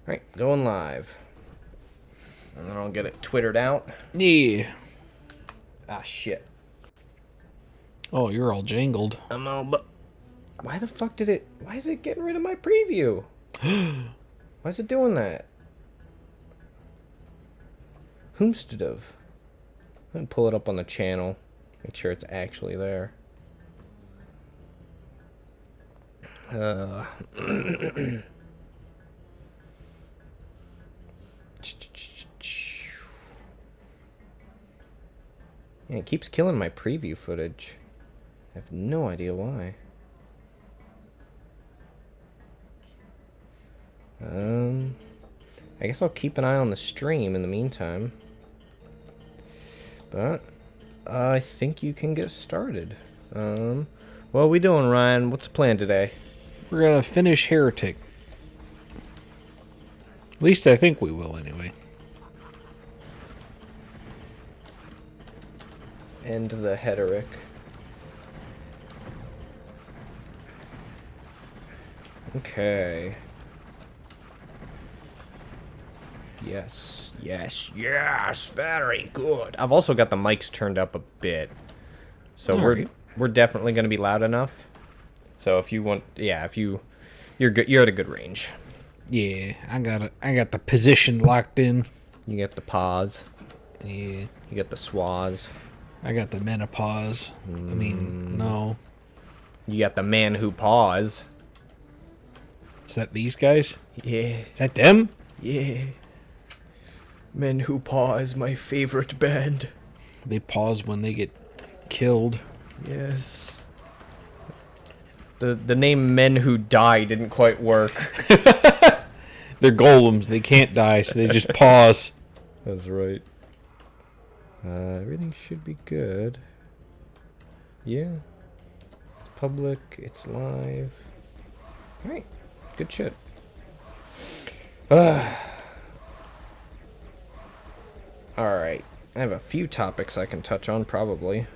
Right, going live. And then I'll get it twittered out. Yeah. Ah, shit. Oh, you're all jangled. I'm all but why the fuck did it... Why is it getting rid of my preview? Why is it doing that? Whomstedov. I'm gonna pull it up on the channel. Make sure it's actually there. Yeah, it keeps killing my preview footage. I have no idea why. I guess I'll keep an eye on the stream in the meantime. But I think you can get started. What are we doing, Ryan? What's the plan today? We're gonna finish Heretic. At least I think we will, anyway. End the Heretic. Okay. Yes, yes, yes, very good. I've also got the mics turned up a bit. So we're definitely going to be loud enough. So if you want, yeah, if you're good, you're at a good range. Yeah, I got the position locked in. You get the pause. Yeah. You get the swaz. I got the menopause. I mean, no. You got the man who pause. Is that these guys? Yeah. Is that them? Yeah. Men Who Pause, my favorite band. They pause when they get killed. Yes. The name Men Who Die didn't quite work. They're golems. They can't die, so they just pause. That's right. Everything should be good. Yeah. It's public. It's live. Alright. Good shit. Alright. I have a few topics I can touch on, probably.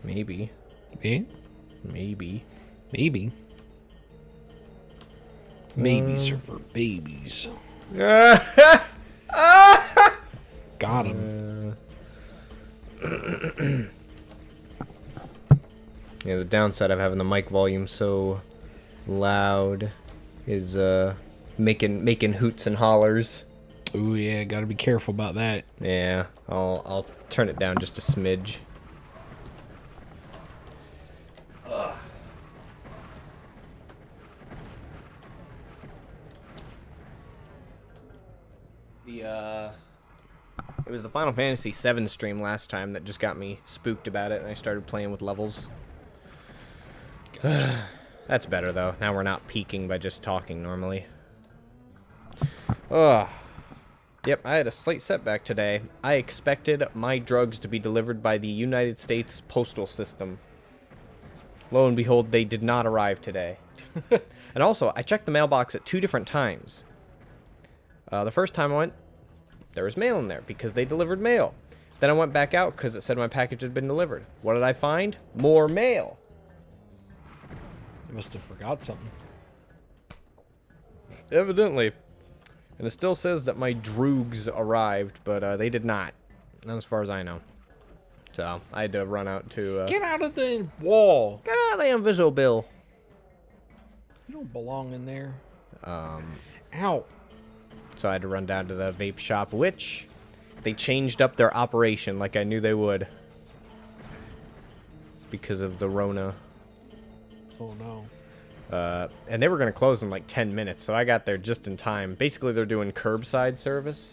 Maybe. Yeah? Maybe. Maybe. Babies are for babies. Got him. Yeah, the downside of having the mic volume so loud is making hoots and hollers. Ooh, yeah, gotta be careful about that. Yeah, I'll turn it down just a smidge. It was the Final Fantasy VII stream last time that just got me spooked about it, and I started playing with levels. That's better, though. Now we're not peaking by just talking normally. Ugh. Yep, I had a slight setback today. I expected my drugs to be delivered by the United States Postal System. Lo and behold, they did not arrive today. And also, I checked the mailbox at 2 different times. The first time I went, there was mail in there because they delivered mail. Then I went back out because it said my package had been delivered. What did I find? More mail. You must have forgot something. Evidently. And it still says that my droogs arrived, but they did not. Not as far as I know. So, I had to run out to... Get out of the wall! Get out of the invisible bill! You don't belong in there. Ow. So I had to run down to the vape shop, which they changed up their operation like I knew they would. Because of the Rona. Oh, no. And they were going to close in like 10 minutes, so I got there just in time. Basically, they're doing curbside service,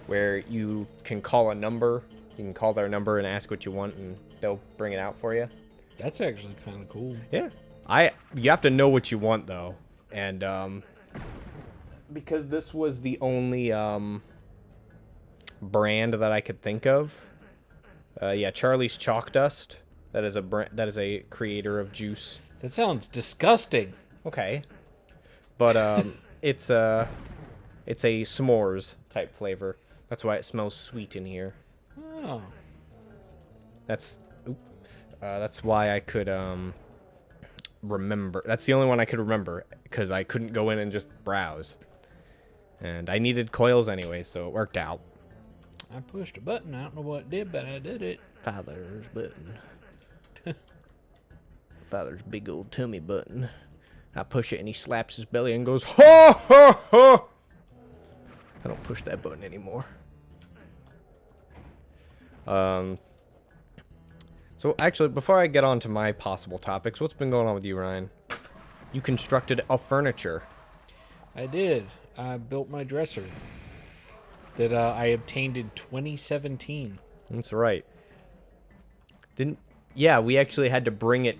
where you can call a number. You can call their number and ask what you want, and they'll bring it out for you. That's actually kind of cool. Yeah. You have to know what you want, though. And, because this was the only, brand that I could think of. Yeah, Charlie's Chalk Dust. That is a creator of juice. That sounds disgusting. Okay. But, it's a s'mores type flavor. That's why it smells sweet in here. Oh. That's why I could, remember. That's the only one I could remember, because I couldn't go in and just browse. And I needed coils anyway, so it worked out. I pushed a button. I don't know what it did, but I did it. Father's button. Father's big old tummy button. I push it and he slaps his belly and goes, ha ha ha! I don't push that button anymore. So actually, before I get on to my possible topics, what's been going on with you, Ryan? You constructed a furniture. I did. I built my dresser that I obtained in 2017. That's right. Yeah, we actually had to bring it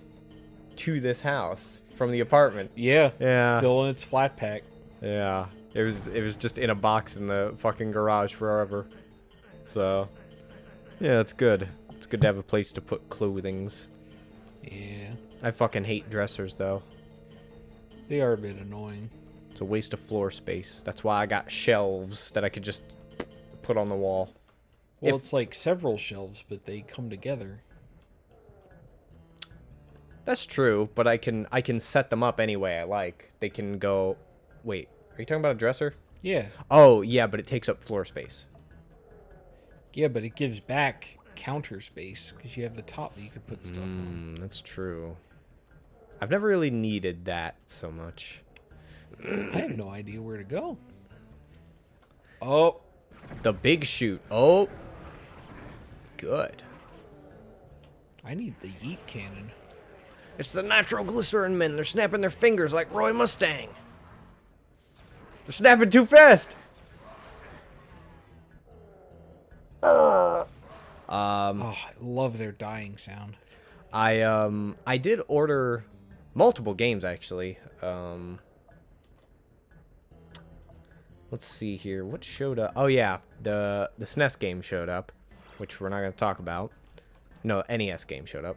to this house from the apartment. Yeah. Yeah. Still in its flat pack. Yeah. It was just in a box in the fucking garage forever. So, yeah, it's good. It's good to have a place to put clothings. Yeah. I fucking hate dressers, though. They are a bit annoying. It's a waste of floor space. That's why I got shelves that I could just put on the wall. Well, it's like several shelves, but they come together. That's true, but I can set them up any way I like. They can go... Wait, are you talking about a dresser? Yeah. Oh, yeah, but it takes up floor space. Yeah, but it gives back counter space because you have the top that you could put stuff on. That's true. I've never really needed that so much. I have no idea where to go. Oh. The big shoot. Oh. Good. I need the yeet cannon. It's the nitroglycerin men. They're snapping their fingers like Roy Mustang. They're snapping too fast. Oh, I love their dying sound. I did order multiple games actually. Let's see here. What showed up? Oh yeah, the SNES game showed up, which we're not going to talk about. No, NES game showed up.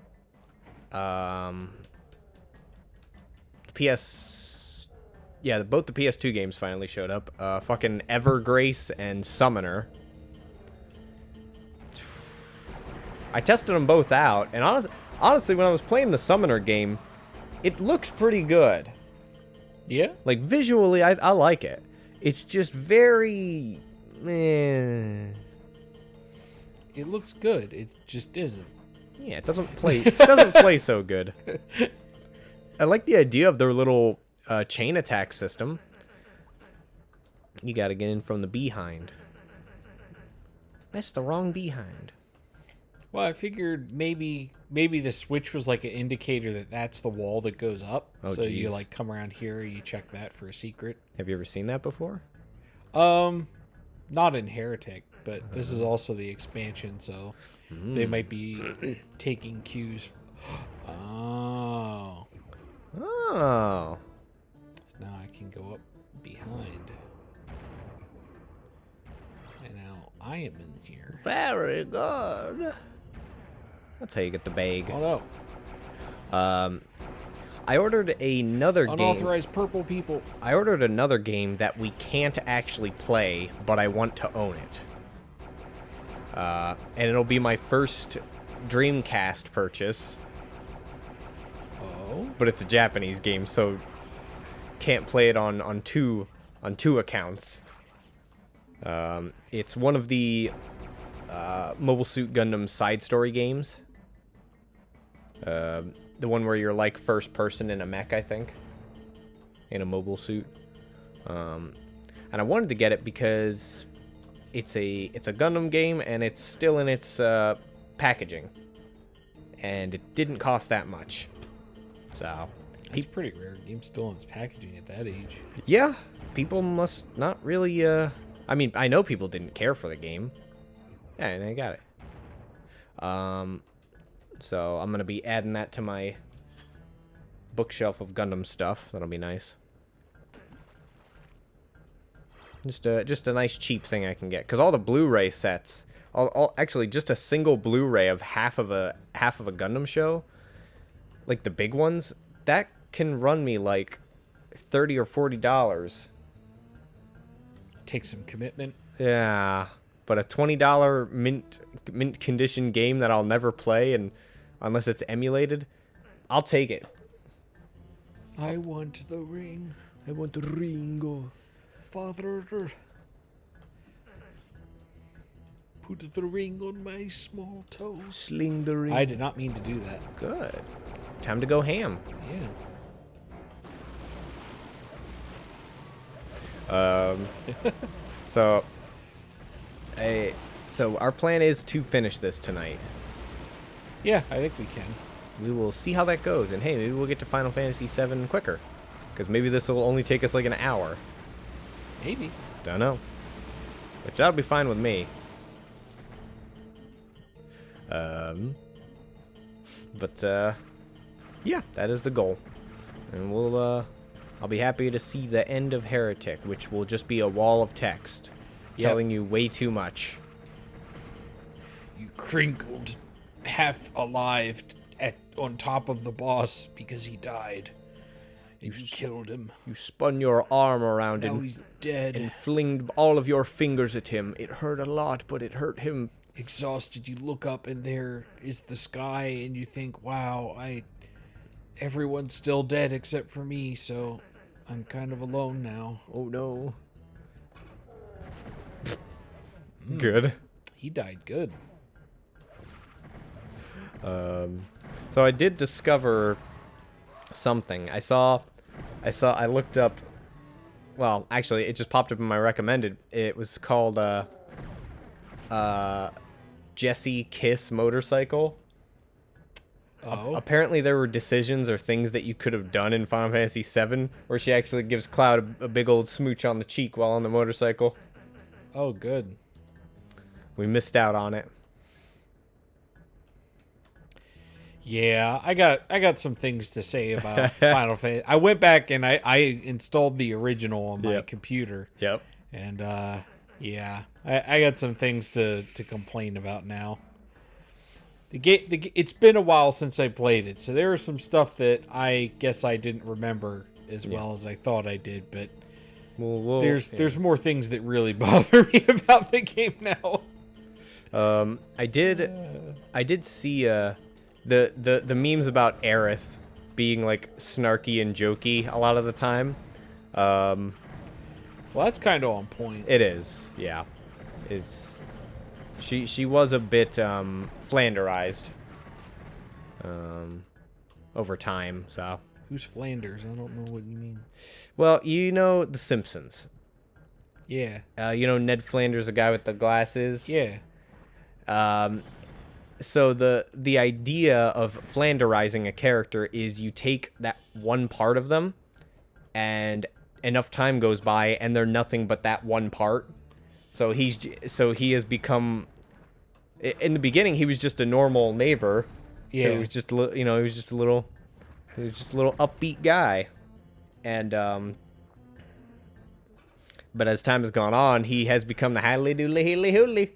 Yeah, both the PS2 games finally showed up. Fucking Evergrace and Summoner. I tested them both out, and honestly, when I was playing the Summoner game, it looks pretty good. Yeah? Like, visually, I like it. It's just very... It looks good. It just isn't. Yeah, it doesn't play so good. I like the idea of their little chain attack system. You gotta get in from the behind. That's the wrong behind. Well, I figured maybe the switch was like an indicator that that's the wall that goes up. Oh, so geez. you like come around here, you check that for a secret. Have you ever seen that before? Not in Heretic, but this is also the expansion, so they might be taking cues. Oh. Oh. So now I can go up behind. And now I am in here. Very good. That's how you get the bag. Oh no. I ordered another game. Unauthorized purple people. I ordered another game that we can't actually play, but I want to own it. And it'll be my first Dreamcast purchase. Oh. But it's a Japanese game, so can't play it on two accounts. It's one of the Mobile Suit Gundam side story games. The one where you're like first person in a mech, I think, in a mobile suit. And I wanted to get it because it's a Gundam game and it's still in its packaging, and it didn't cost that much. So It's pretty rare. Game's still in its packaging at that age. yeah, people must not really. I mean, I know people didn't care for the game. Yeah, and I got it. So I'm gonna be adding that to my bookshelf of Gundam stuff. That'll be nice. Just a nice cheap thing I can get, because all the Blu-ray sets, actually just a single Blu-ray of half of a Gundam show, like the big ones, that can run me like $30 or $40. Take some commitment. Yeah, but a $20 mint condition game that I'll never play, and unless it's emulated, I'll take it. I want the ring. I want the ring. Father, put the ring on my small toes. Sling the ring. I did not mean to do that. Good. Time to go ham. Yeah. So, so our plan is to finish this tonight. Yeah, I think we can. We will see how that goes, and hey, maybe we'll get to Final Fantasy VII quicker, because maybe this will only take us like an hour. Maybe. Don't know. Which that'll be fine with me. Yeah, that is the goal, and I'll be happy to see the end of Heretic, which will just be a wall of text telling you way too much. You crinkled, half alive, on top of the boss because he died. You killed him. You spun your arm around Now and he's dead. and flinged all of your fingers at him. It hurt a lot, but it hurt him. Exhausted, you look up and there is the sky, and you think, "Wow, everyone's still dead except for me, so I'm kind of alone now." Oh no. Good. He died good. So I did discover something. I looked up, well, actually, it just popped up in my recommended. It was called, Jessie Kiss Motorcycle. Oh. Apparently there were decisions or things that you could have done in Final Fantasy VII where she actually gives Cloud a big old smooch on the cheek while on the motorcycle. Oh, good. We missed out on it. Yeah, I got some things to say about Final Fantasy. I went back and I installed the original on my computer. Yep. And yeah, I got some things to complain about now. It's been a while since I played it, so there is some stuff that I guess I didn't remember as well as I thought I did, but there's more things that really bother me about the game now. I did see the memes about Aerith being like snarky and jokey a lot of the time. Well, that's kind of on point. It is, yeah. She was a bit Flanderized over time, so. Who's Flanders? I don't know what you mean. Well, you know The Simpsons. Yeah. You know Ned Flanders, the guy with the glasses? Yeah. So the idea of Flanderizing a character is you take that one part of them, and enough time goes by, and they're nothing but that one part. So he has become. In the beginning, he was just a normal neighbor. Yeah. He was just he was just a little upbeat guy, and but as time has gone on, he has become the highly doodly heely hooly.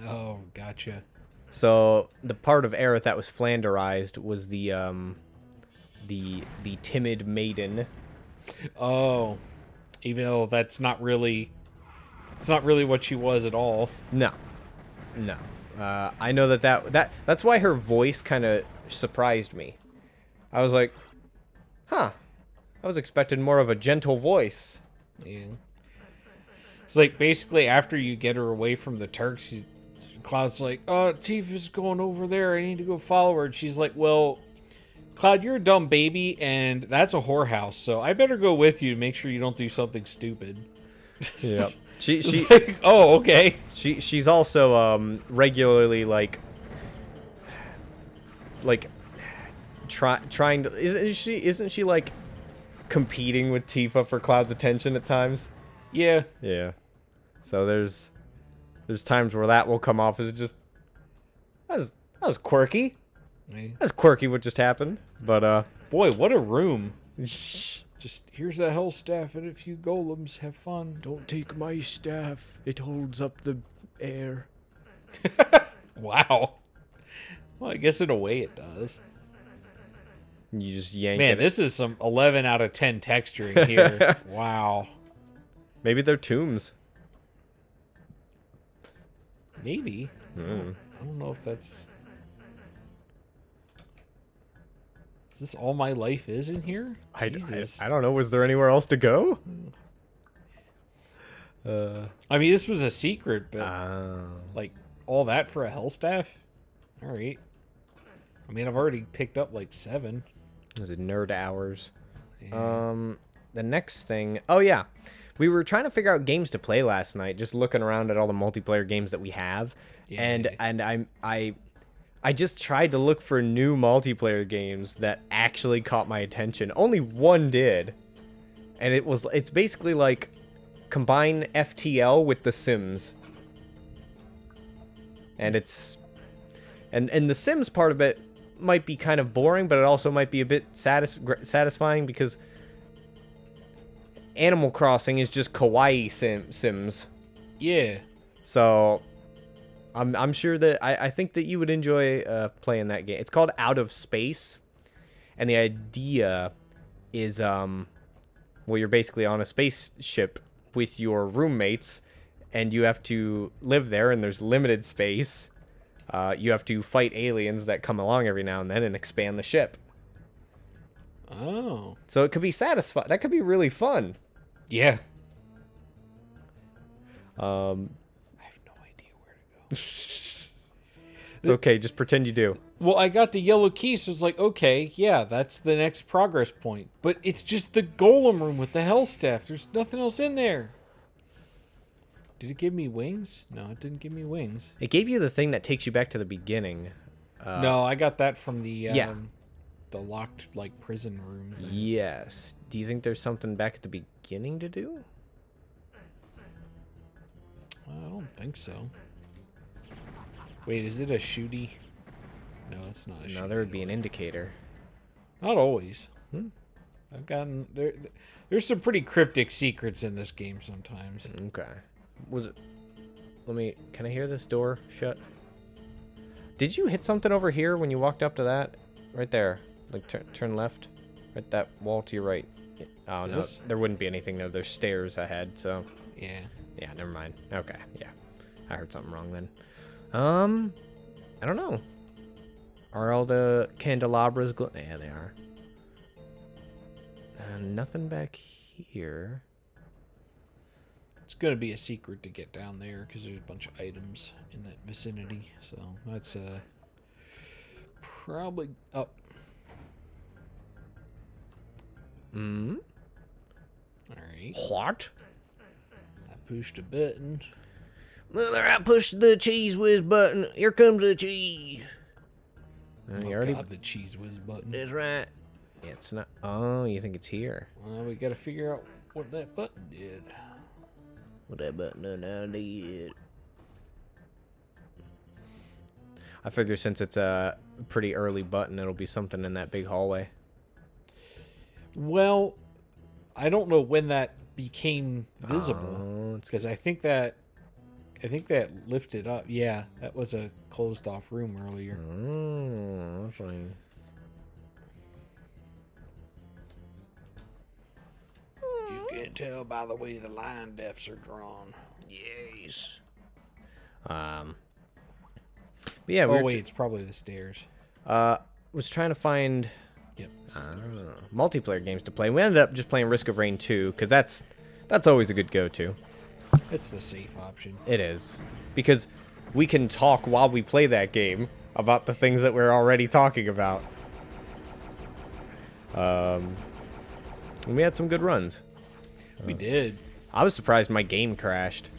Oh, gotcha. So the part of Aerith that was Flanderized was the timid maiden. Oh, even though it's not really what she was at all. No. I know that's why her voice kind of surprised me. I was like, huh. I was expecting more of a gentle voice. Yeah. It's like basically after you get her away from the Turks, Cloud's like, Tifa's going over there. I need to go follow her. And she's like, well, Cloud, you're a dumb baby, and that's a whorehouse, so I better go with you to make sure you don't do something stupid. Yeah. She like, oh, okay. She's also regularly like trying to isn't she like competing with Tifa for Cloud's attention at times? Yeah. Yeah. So there's times where that will come off as just that was quirky. Yeah. That's quirky what just happened. But boy, what a room. Just here's a hell staff and a few golems. Have fun. Don't take my staff. It holds up the air. Wow. Well, I guess in a way it does. You just yank Man, it. this is some 11 out of 10 texturing here. Wow. Maybe they're tombs. Maybe. I don't know if that's... Is this all my life is in here? I don't know. Was there anywhere else to go? I mean, this was a secret, but Oh. like all that for a hell staff. All right. I mean, I've already picked up like 7. Was it nerd hours? Yeah. The next thing. Oh yeah, we were trying to figure out games to play last night. Just looking around at all the multiplayer games that we have, Yeah. and I just tried to look for new multiplayer games that actually caught my attention. Only one did, and it's basically like combine FTL with The Sims, and and the Sims part of it might be kind of boring, but it also might be a bit satisfying because Animal Crossing is just kawaii Sims. Yeah. So I'm sure that I think that you would enjoy playing that game. It's called Out of Space, and the idea is well, you're basically on a spaceship with your roommates, and you have to live there, and there's limited space. You have to fight aliens that come along every now and then and expand the ship. Oh. So it could be satisfying. That could be really fun. Yeah. I have no idea where to go. It's okay, just pretend you do. Well, I got the yellow key, so it's like, okay, yeah, that's the next progress point. But it's just the golem room with the hell staff. There's nothing else in there. Did it give me wings? No, it didn't give me wings. It gave you the thing that takes you back to the beginning. No, I got that from the Yeah. the locked like prison room thing. Yes. Do you think there's something back at the beginning to do? I don't think so. Wait, is it a shooty? No, it's not a shooty. No, there would be an indicator. Not always. Hmm. I've gotten there's some pretty cryptic secrets in this game sometimes. Okay. Was it? Can I hear this door shut? Did you hit something over here when you walked up to that? Right there. Like turn left. Right, that wall to your right. Oh no, This? there wouldn't be anything though. There's stairs ahead, so Yeah. yeah, never mind. Okay, yeah. I heard something wrong then. I don't know. Are all the candelabras yeah, they are. Nothing back here. It's gonna be a secret to get down there because there's a bunch of items in that vicinity. So that's probably up. Hmm? All right. What? I pushed a button. Mother, I pushed the cheese whiz button. Here comes the cheese. Oh You already... God, the cheese whiz button. That's right. Yeah, it's not... Oh, you think it's here? Well, we gotta figure out what that button did. What that button done now did. I figure since it's a pretty early button, it'll be something in that big hallway. Well, I don't know when that became visible Oh, it's... because I think that lifted up. Yeah, that was a closed off room earlier. Oh, that's fine. You can tell by the way the line defs are drawn. Yes. But yeah, Oh wait, it's probably the stairs. was trying to find Yep. It's the stairs. multiplayer games to play. We ended up just playing Risk of Rain 2 because that's always a good go-to. It's the safe option. It is, because we can talk while we play that game about the things that we're already talking about. And we had some good runs. We did. I was surprised my game crashed.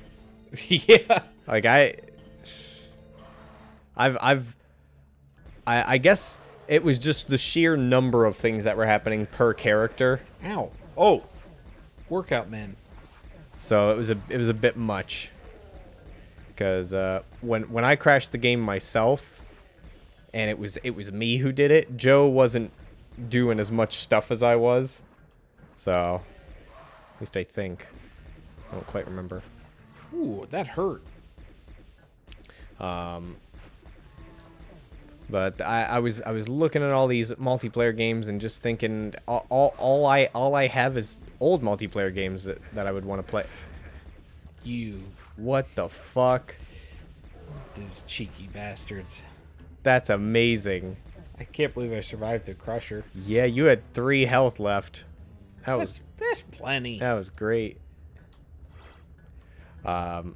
Yeah. Like I guess it was just the sheer number of things that were happening per character. Ow. Oh. Workout men. So it was a bit much. Because when I crashed the game myself, and it was me who did it, Joe wasn't doing as much stuff as I was. So at least I think. I don't quite remember. Ooh, that hurt. But I was looking at all these multiplayer games and just thinking all I have is old multiplayer games that I would want to play. You. What the fuck? Those cheeky bastards. That's amazing. I can't believe I survived the crusher. Yeah, you had 3 health left. That was That's plenty. that was great. Um,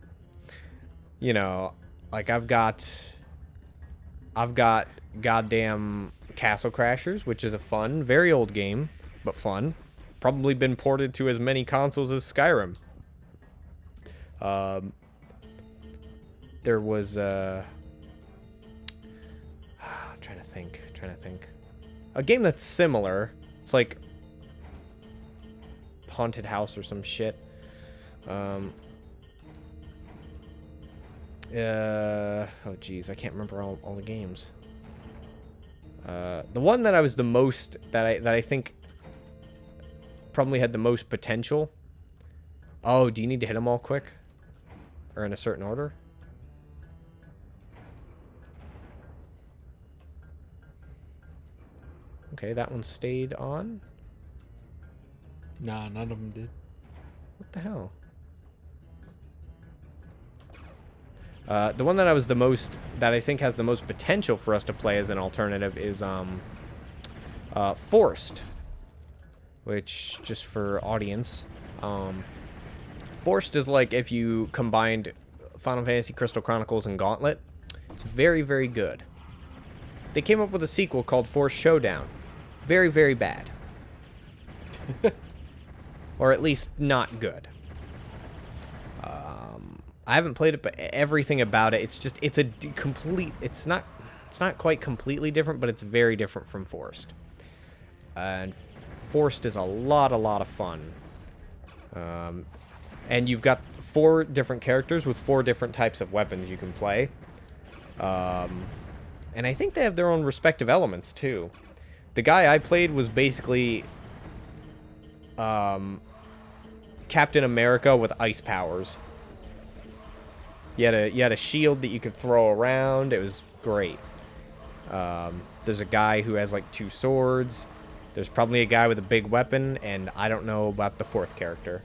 you know, like I've got goddamn Castle Crashers, which is a fun, very old game, but fun. Probably been ported to as many consoles as Skyrim. There was trying to think. A game that's similar. It's like Haunted House or some shit. Oh geez, I can't remember all the games. The one that I was the most that I think probably had the most potential. Oh, do you need to hit them all quick, or in a certain order? Okay, that one stayed on. Nah, none of them did. What the hell? The one that I was the most, that I think has the most potential for us to play as an alternative is Forced, which, just for audience, Forced is like if you combined Final Fantasy Crystal Chronicles and Gauntlet. It's very, very good. They came up with a sequel called Forced Showdown. Very, very bad. Or at least not good. I haven't played it, but everything about it, it's a complete, it's not quite completely different, but it's very different from Forced. And Forced is a lot of fun. And you've got 4 different characters with 4 different types of weapons you can play. And I think they have their own respective elements, too. The guy I played was basically Captain America with ice powers. You had a shield that you could throw around. It was great. There's a guy who has like 2 swords. There's probably a guy with a big weapon, and I don't know about the 4th character.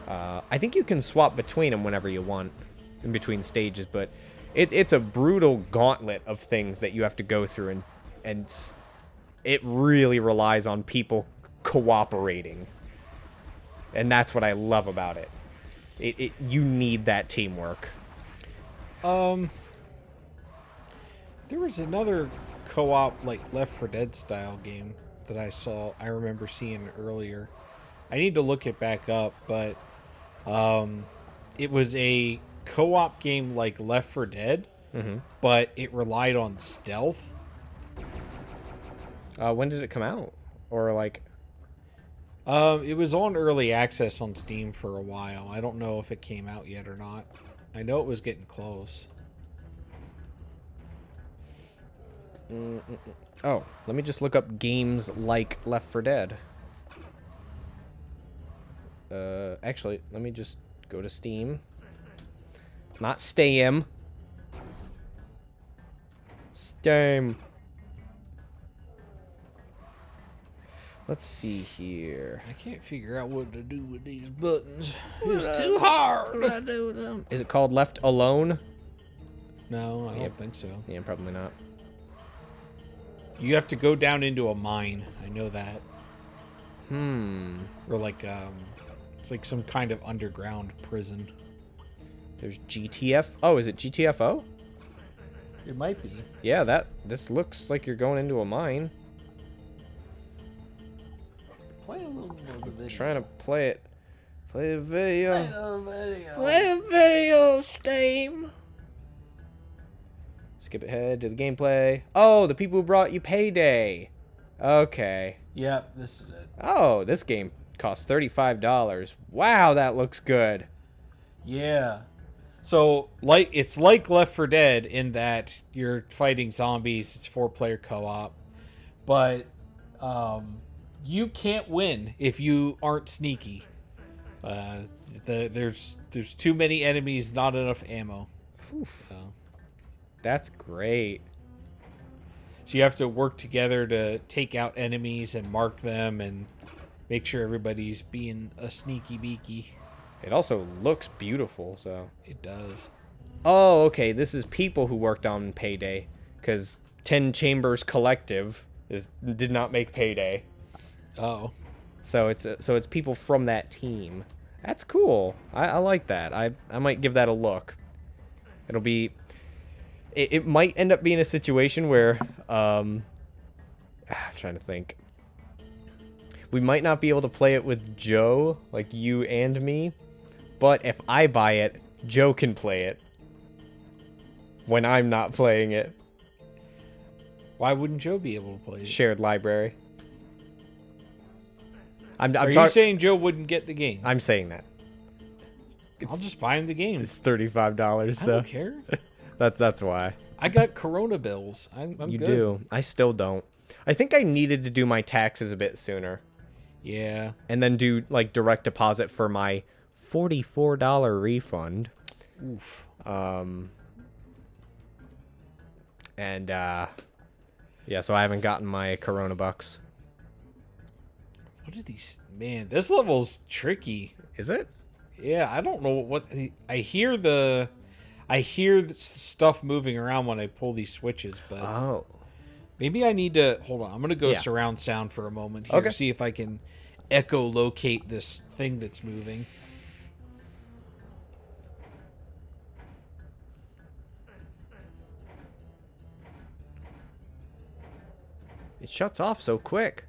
I think you can swap between them whenever you want, in between stages, but it's a brutal gauntlet of things that you have to go through, and it really relies on people cooperating. And that's what I love about it. You need that teamwork. There was another co-op, like, Left 4 Dead style game that I remember seeing earlier. I need to look it back up, but it was a co-op game like Left 4 Dead, but it relied on stealth. When did it come out? Or like... It was on early access on Steam for a while. I don't know if it came out yet or not. I know it was getting close. Oh, let me just look up games like Left 4 Dead. Actually, let me just go to Steam. Not Steam. Steam. Let's see here. I can't figure out what to do with these buttons. It's too hard to do them. Is it called Left Alone? No, I don't think so. Yeah, probably not. You have to go down into a mine. I know that. Or like, it's like some kind of underground prison. There's GTF. Oh, is it GTFO? It might be. Yeah, this looks like you're going into a mine. Play a little more of the video. Trying to play it. Play a video. Play a video, Steam. Skip ahead to the gameplay. Oh, the people who brought you Payday. Okay. Yep, this is it. Oh, this game costs $35. Wow, that looks good. Yeah. So, it's like Left 4 Dead in that you're fighting zombies. It's 4-player co-op. But you can't win if you aren't sneaky. There's too many enemies, not enough ammo. So That's great. So you have to work together to take out enemies and mark them and make sure everybody's being a sneaky beaky. It also looks beautiful, so. It does. Oh, okay. This is people who worked on Payday, because 10 Chambers Collective did not make Payday. Oh. So it's people from that team. That's cool. I like that. I might give that a look. It'll be... It might end up being a situation where... I'm trying to think. We might not be able to play it with Joe, like you and me. But if I buy it, Joe can play it. When I'm not playing it. Why wouldn't Joe be able to play it? Shared library. Are you saying Joe wouldn't get the game? I'm saying that. I'll just buy him the game. It's $35, so... I don't care. That's why. I got Corona bills. I'm You good. do. I still don't. I think I needed to do my taxes a bit sooner. Yeah. And then do, like, direct deposit for my $44 refund. Oof. Yeah, so I haven't gotten my Corona bucks. What are these? Man, this level's tricky. Is it? Yeah, I don't know what... I hear the stuff moving around when I pull these switches, but... Oh. Maybe I need to... Hold on, I'm going to go Yeah. surround sound for a moment here. Okay. See if I can echolocate this thing that's moving. It shuts off so quick.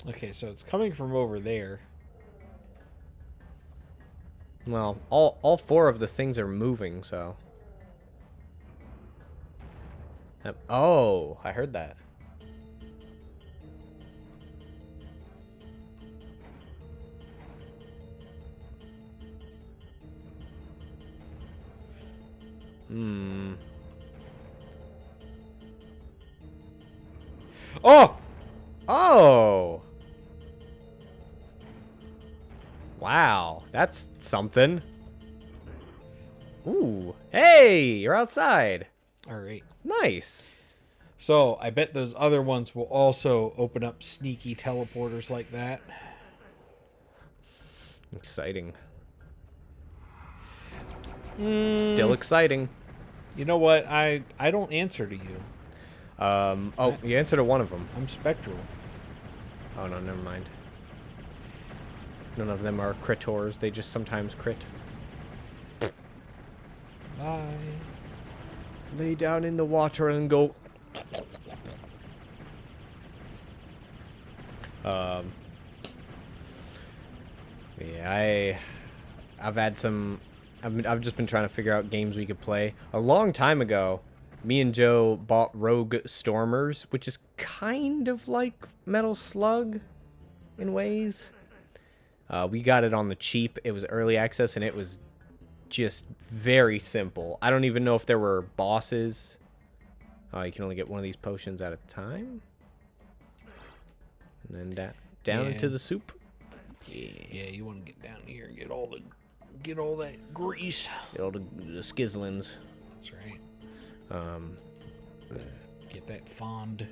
Okay, so it's coming from over there. Well, all four of the things are moving, so... Oh, I heard that. Hmm. Oh! Oh! Wow, that's something. Ooh. Hey, you're outside. All right. Nice. So I bet those other ones will also open up sneaky teleporters like that. Exciting. Still exciting. You know what? I don't answer to you. Oh, you answered to one of them. I'm spectral. Oh, no, never mind. None of them are critors. They just sometimes crit. Bye. Lay down in the water and go... Yeah, I've had some... I've just been trying to figure out games we could play. A long time ago, me and Joe bought Rogue Stormers, which is kind of like Metal Slug in ways. We got it on the cheap. It was early access, and it was just very simple. I don't even know if there were bosses. You can only get one of these potions at a time. And then down into the soup. Yeah, you want to get down here and get all that grease. Get all the skizzlins. That's right. Get that fond.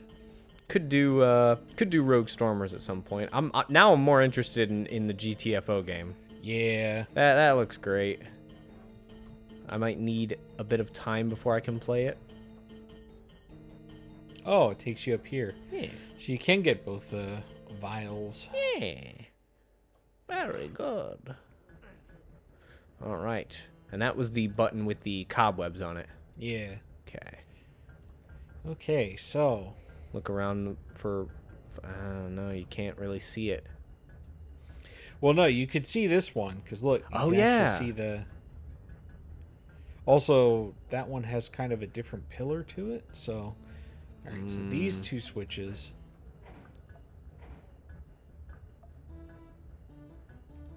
Could do Rogue Stormers at some point. Now I'm more interested in the GTFO game. Yeah. That looks great. I might need a bit of time before I can play it. Oh, it takes you up here. Yeah. So you can get both vials. Yeah. Very good. All right. And that was the button with the cobwebs on it. Yeah. Okay. Okay, so... Look around for... no, you can't really see it. Well, no, you could see this one, because look, you Oh, can yeah. actually see the... Also, that one has kind of a different pillar to it, so... Alright, so these two switches...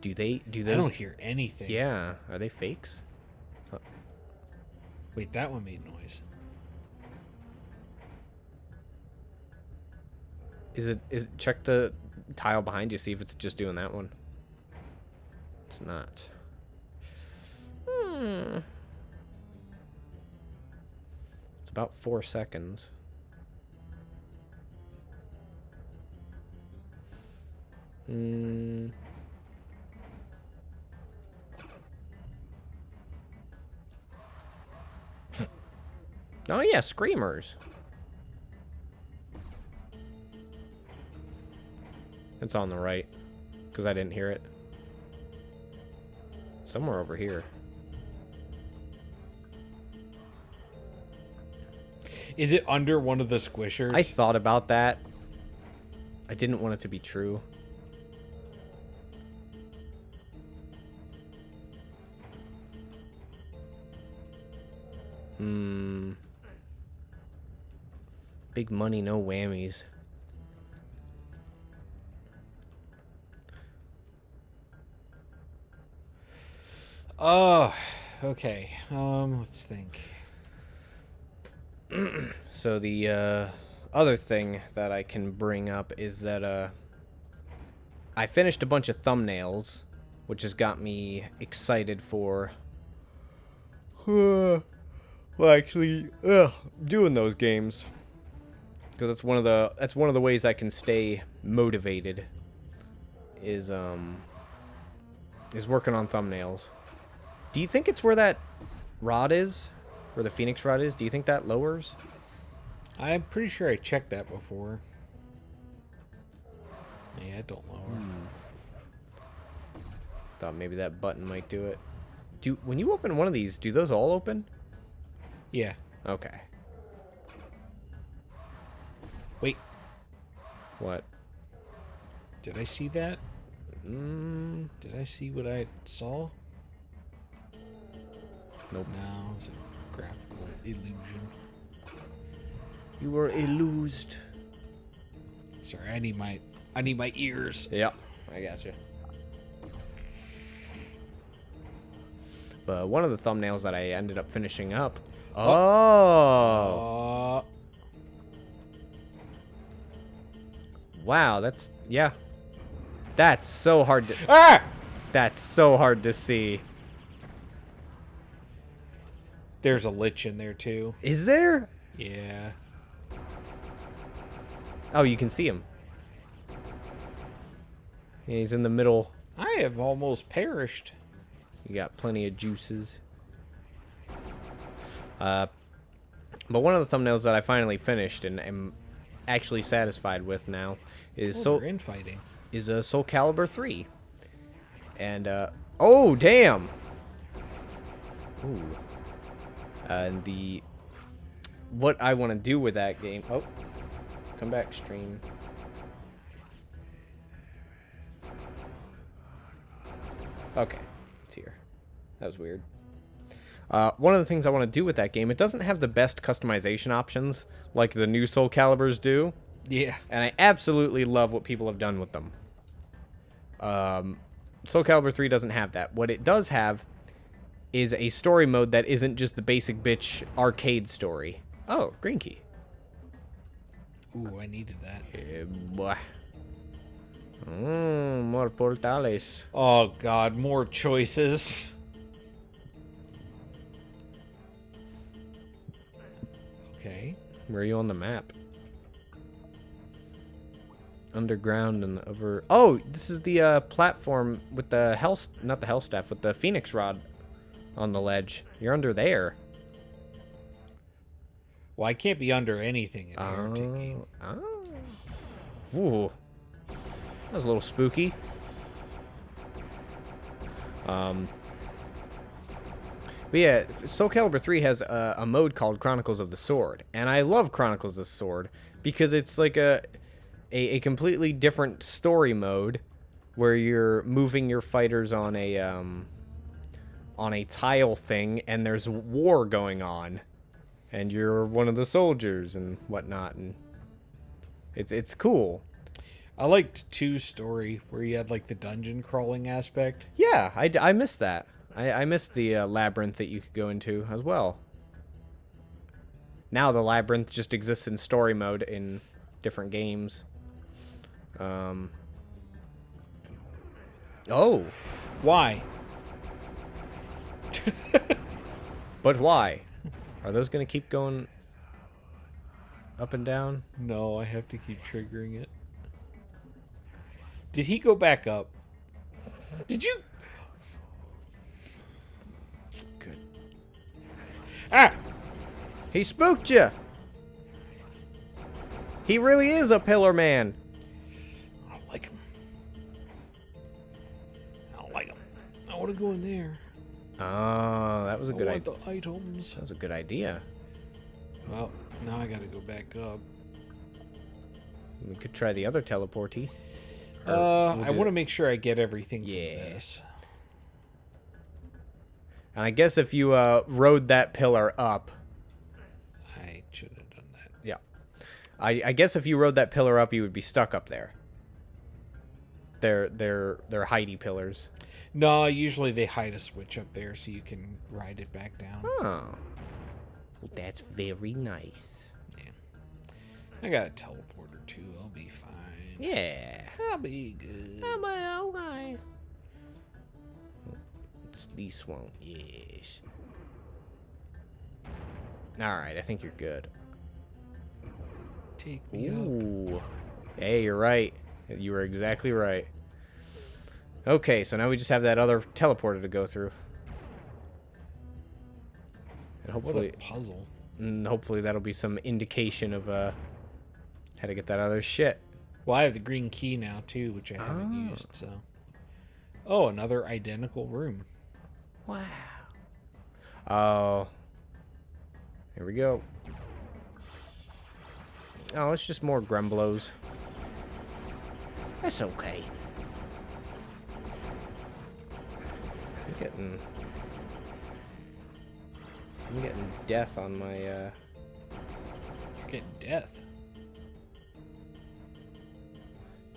Do they... I don't hear anything. Yeah. Are they fakes? Wait, that one made noise. Check the tile behind you, see if it's just doing that one. It's not. It's about 4 seconds. Oh yeah, screamers. It's on the right, because I didn't hear it. Somewhere over here. Is it under one of the squishers? I thought about that. I didn't want it to be true. Big money, no whammies. Oh, okay. Let's think. So the other thing that I can bring up is that I finished a bunch of thumbnails, which has got me excited for well, actually doing those games, because that's one of the ways I can stay motivated is working on thumbnails. Do you think it's where that rod is? Where the Phoenix rod is? Do you think that lowers? I'm pretty sure I checked that before. Yeah, it don't lower. Thought maybe that button might do it. When you open one of these, do those all open? Yeah. Okay. Wait. What? Did I see that? Did I see what I saw? Nope. No, it's a graphical illusion. You were illused. Sorry, I need my ears. Yep, I gotcha. But one of the thumbnails that I ended up finishing up. Oh. Wow, that's yeah. That's so hard to. Ah! That's so hard to see. There's a lich in there too. Is there? Yeah. Oh, you can see him. Yeah, he's in the middle. I have almost perished. You got plenty of juices. But one of the thumbnails that I finally finished and am actually satisfied with now is They're infighting. Is a Soul Calibur 3. And oh damn. Ooh. And what I want to do with that game. Oh, come back, stream. Okay, it's here. That was weird. One of the things I want to do with that game, it doesn't have the best customization options like the new Soul Caliburs do. Yeah. And I absolutely love what people have done with them. Soul Calibur 3 doesn't have that. What it does have is a story mode that isn't just the basic bitch arcade story. Oh, green key. Ooh, I needed that. Boy. More portales. Oh god, more choices. Okay. Where are you on the map? Underground and over. Oh, this is the platform with the not the hell staff, with the Phoenix rod on the ledge. You're under there. Well, I can't be under anything in a Heretic game. Oh. Ooh. That was a little spooky. But yeah, Soul Calibur 3 has a mode called Chronicles of the Sword. And I love Chronicles of the Sword because it's like a completely different story mode where you're moving your fighters on a tile thing and there's war going on. And you're one of the soldiers and whatnot. And it's cool. I liked 2's story where you had like the dungeon crawling aspect. Yeah, I missed that. I missed the labyrinth that you could go into as well. Now the labyrinth just exists in story mode in different games. Oh. Why? But why? Are those going to keep going up and down? No, I have to keep triggering it. Did he go back up? Did you? Good. Ah! He spooked you. He really is a pillar man. I don't like him. I don't like him. I want to go in there. Oh, that was a good I idea. want the items. That was a good idea. Well, now I gotta go back up. We could try the other teleporty. I want to make sure I get everything from Yeah. this. And I guess if you rode that pillar up, I should have done that. yeah. I guess if you rode that pillar up, you would be stuck up there. They're Heidi pillars. No, usually they hide a switch up there so you can ride it back down. Oh. Well, that's very nice. Yeah. I got a teleporter too. I'll be fine. Yeah. I'll be good. Okay. It's this one. Yes. Alright, I think you're good. Take me up. Ooh. Hey, you're right. You were exactly right. Okay, so now we just have that other teleporter to go through. And What hopefully, a puzzle. hopefully that'll be some indication of how to get that other shit. Well, I have the green key now too, which I haven't used. So, oh, another identical room. Wow. Oh. Here we go. Oh, it's just more Grumblos. That's okay. I'm getting death on my You're getting death.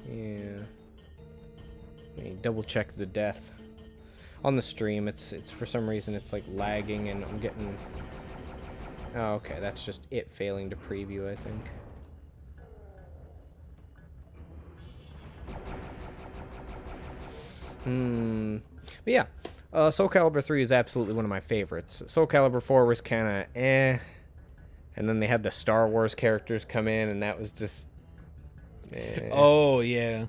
yeah. Let me double check the death. On the stream, it's for some reason it's like lagging and I'm getting. Oh, okay, that's just it failing to preview, I think. But yeah, Soul Calibur 3 is absolutely one of my favorites. Soul Calibur 4 was kind of eh, and then they had the Star Wars characters come in, and that was just. Eh. Oh yeah.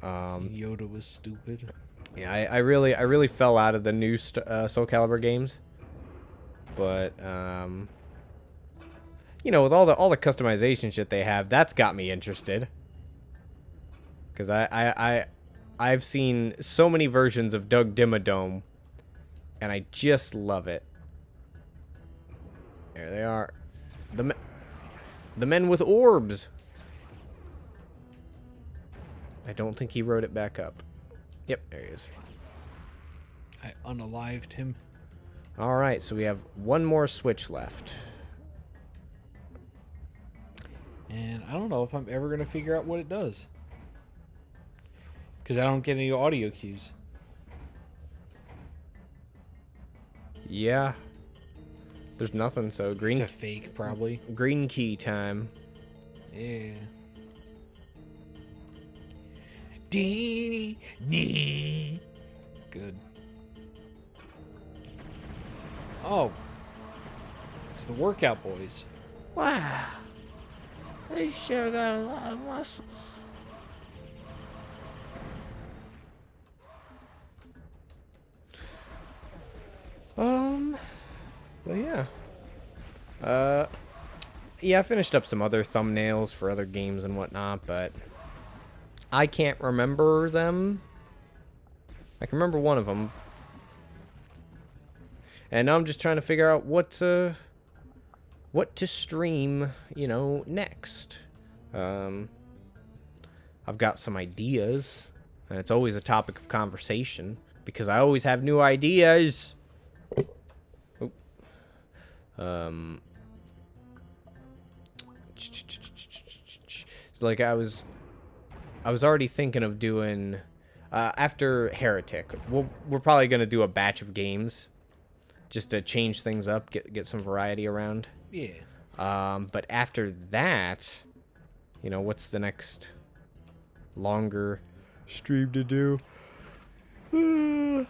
Um, Yoda was stupid. Yeah, I really fell out of the new Soul Calibur games, but you know, with all the customization shit they have, that's got me interested. Because I've seen so many versions of Doug Dimmadome, and I just love it. There they are, the men with orbs. I don't think he wrote it back up. Yep, there he is. I unalived him. All right, so we have one more switch left. And I don't know if I'm ever going to figure out what it does. Because I don't get any audio cues. Yeah. There's nothing, so It's green a fake, probably. green key time. Yeah. Dee, dee. Good. Oh. It's the workout boys. Wow. They sure got a lot of muscles. But yeah. Yeah, I finished up some other thumbnails for other games and whatnot, but I can't remember them. I can remember one of them. And now I'm just trying to figure out what to stream, you know, next. I've got some ideas, and it's always a topic of conversation because I always have new ideas. Oh. So like I was already thinking of doing after Heretic. We're probably gonna do a batch of games just to change things up, get some variety around. Yeah. But after that, you know, what's the next longer stream to do? No,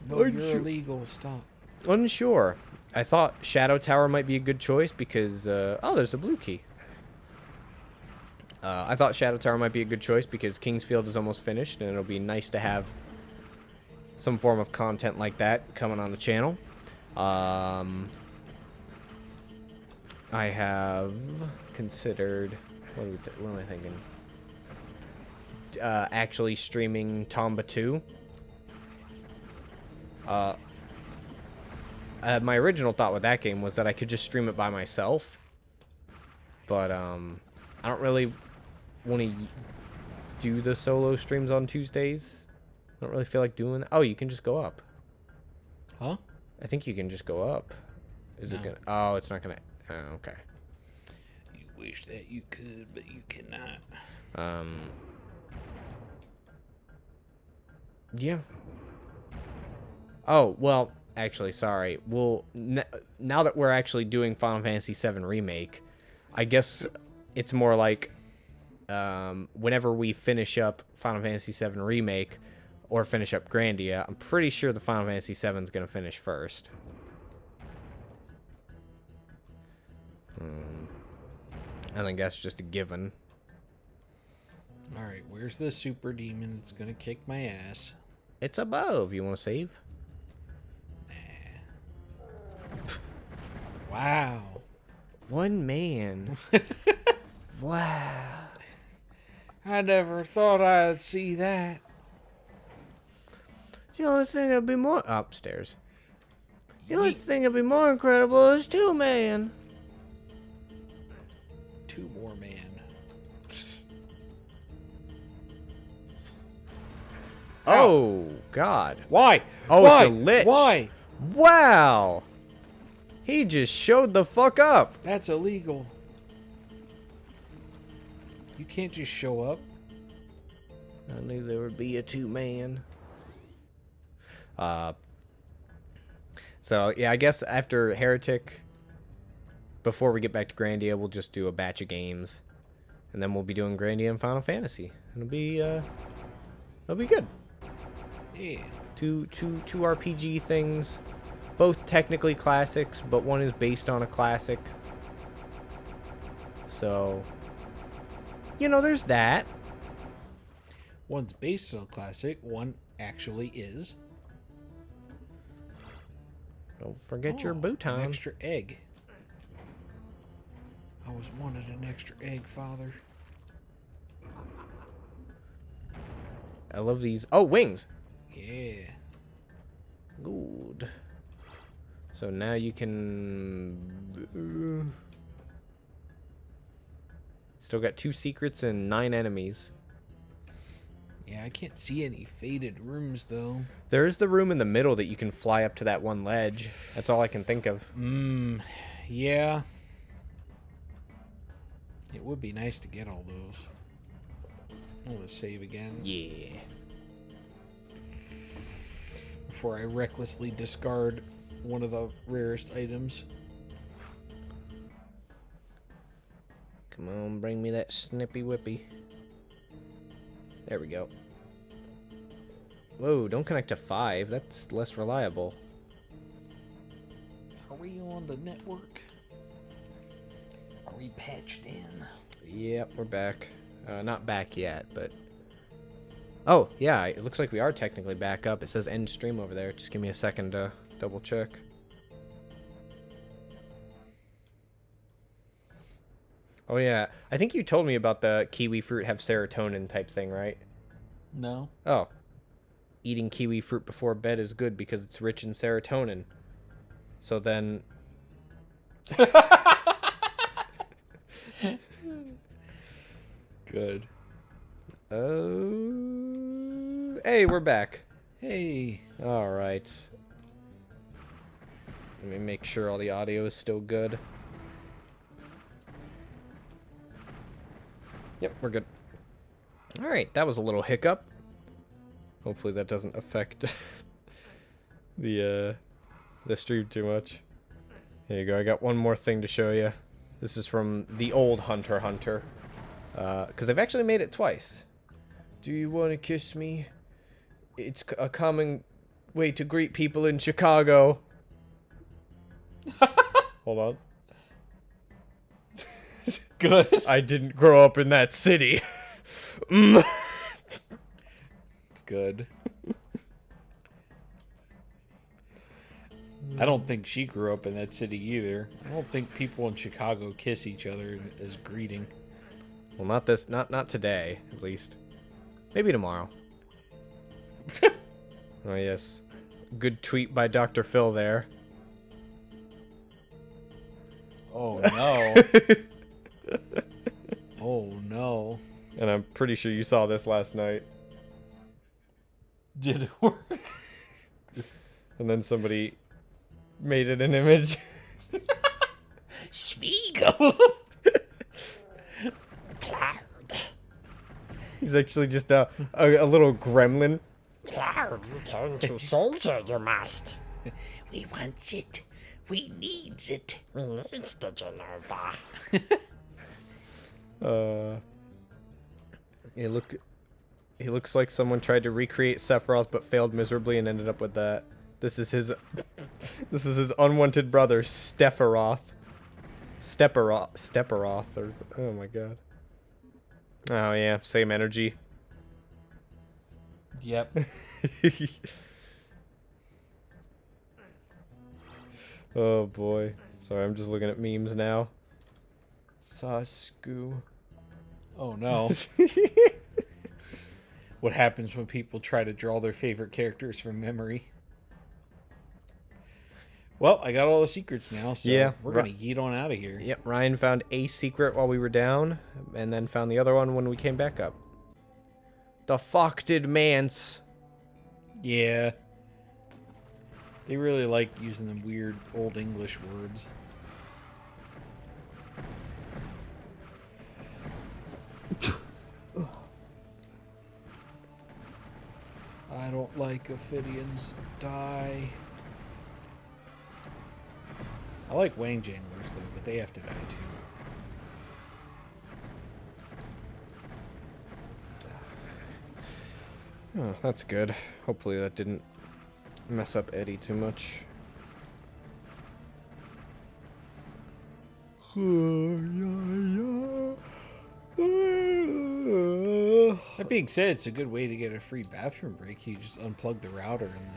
you're illegal. Stop. Unsure. I thought Shadow Tower might be a good choice because oh, there's a blue key. I thought Shadow Tower might be a good choice because Kingsfield is almost finished, and it'll be nice to have some form of content like that coming on the channel. I have considered. What am I thinking? Actually streaming Tomba 2. My original thought with that game was that I could just stream it by myself. But, I don't really want to do the solo streams on Tuesdays. I don't really feel like doing... Oh, you can just go up. Huh? I think you can just go up. Is No. it gonna... Oh, it's not gonna... Oh, okay. You wish that you could, but you cannot. Yeah. Oh, well, actually, sorry. Well, now that we're actually doing Final Fantasy VII Remake, I guess it's more like whenever we finish up Final Fantasy VII Remake or finish up Grandia, I'm pretty sure the Final Fantasy VII is going to finish first. I think that's just a given. Alright, where's the super demon that's gonna kick my ass? It's above. You want to save? Wow. One man. Wow. I never thought I'd see that. The only thing that'd be more... Upstairs. The only thing that'd be more incredible is two man. Two more man. Oh, God. Why? Oh, Why? it's a lich. Why? Wow. He just showed the fuck up. That's illegal. You can't just show up. I knew there would be a two-man. So, yeah, I guess after Heretic, before we get back to Grandia, we'll just do a batch of games. And then we'll be doing Grandia and Final Fantasy. It'll be good. Yeah. Two RPG things. Both technically classics, but one is based on a classic. So, you know, there's that. One's based on a classic. One actually is. Don't forget your An bouton. extra egg. I always wanted an extra egg, Father. I love these. Oh, wings. Yeah. Good. So now you can... Still got 2 secrets and 9 enemies. Yeah, I can't see any faded rooms, though. There's the room in the middle that you can fly up to that one ledge. That's all I can think of. Yeah. It would be nice to get all those. I'm gonna save again. Yeah. Before I recklessly discard one of the rarest items. Come on, bring me that snippy whippy. There we go. Whoa, don't connect to 5. That's less reliable. Are we on the network? Are we patched in? Yep, we're back. Not back yet, but... Oh, yeah, it looks like we are technically back up. It says end stream over there. Just give me a second to double check. Oh, yeah. I think you told me about the kiwi fruit have serotonin type thing, right? No. Oh. Eating kiwi fruit before bed is good because it's rich in serotonin. So then... Good. Hey, we're back. Hey. All right. Let me make sure all the audio is still good. Yep, we're good. All right, that was a little hiccup. Hopefully that doesn't affect the stream too much. Here you go. I got one more thing to show you. This is from the old Hunter x Hunter. Because they've actually made it twice. Do you want to kiss me? It's a common way to greet people in Chicago. Hold on. Good. I didn't grow up in that city. Good. I don't think she grew up in that city either. I don't think people in Chicago kiss each other as greeting. Well, not today, at least. Maybe tomorrow. Oh, yes. Good tweet by Dr. Phil there. Oh, no. Oh, no. And I'm pretty sure you saw this last night. Did it work? And then somebody made it an image. Spiegel. Cloud. He's actually just a little gremlin. Cloud, return to soldier, you must. We want it. We needs it. We need the Genova. He looks like someone tried to recreate Sephiroth but failed miserably and ended up with that. This is his unwanted brother, Stephiroth. Steparoth, or oh my god. Oh yeah, same energy. Yep. Oh boy. Sorry, I'm just looking at memes now. Sasku. Oh, no. What happens when people try to draw their favorite characters from memory? Well, I got all the secrets now, so Yeah, we're going to yeet on out of here. Yep, Ryan found a secret while we were down, and then found the other one when we came back up. The fuck did Mance? Yeah. They really like using them weird old English words. I don't like Ophidians. Die. I like Wang Janglers, though, but they have to die, too. Oh, that's good. Hopefully that didn't mess up Eddie too much. That being said, it's a good way to get a free bathroom break. You just unplug the router and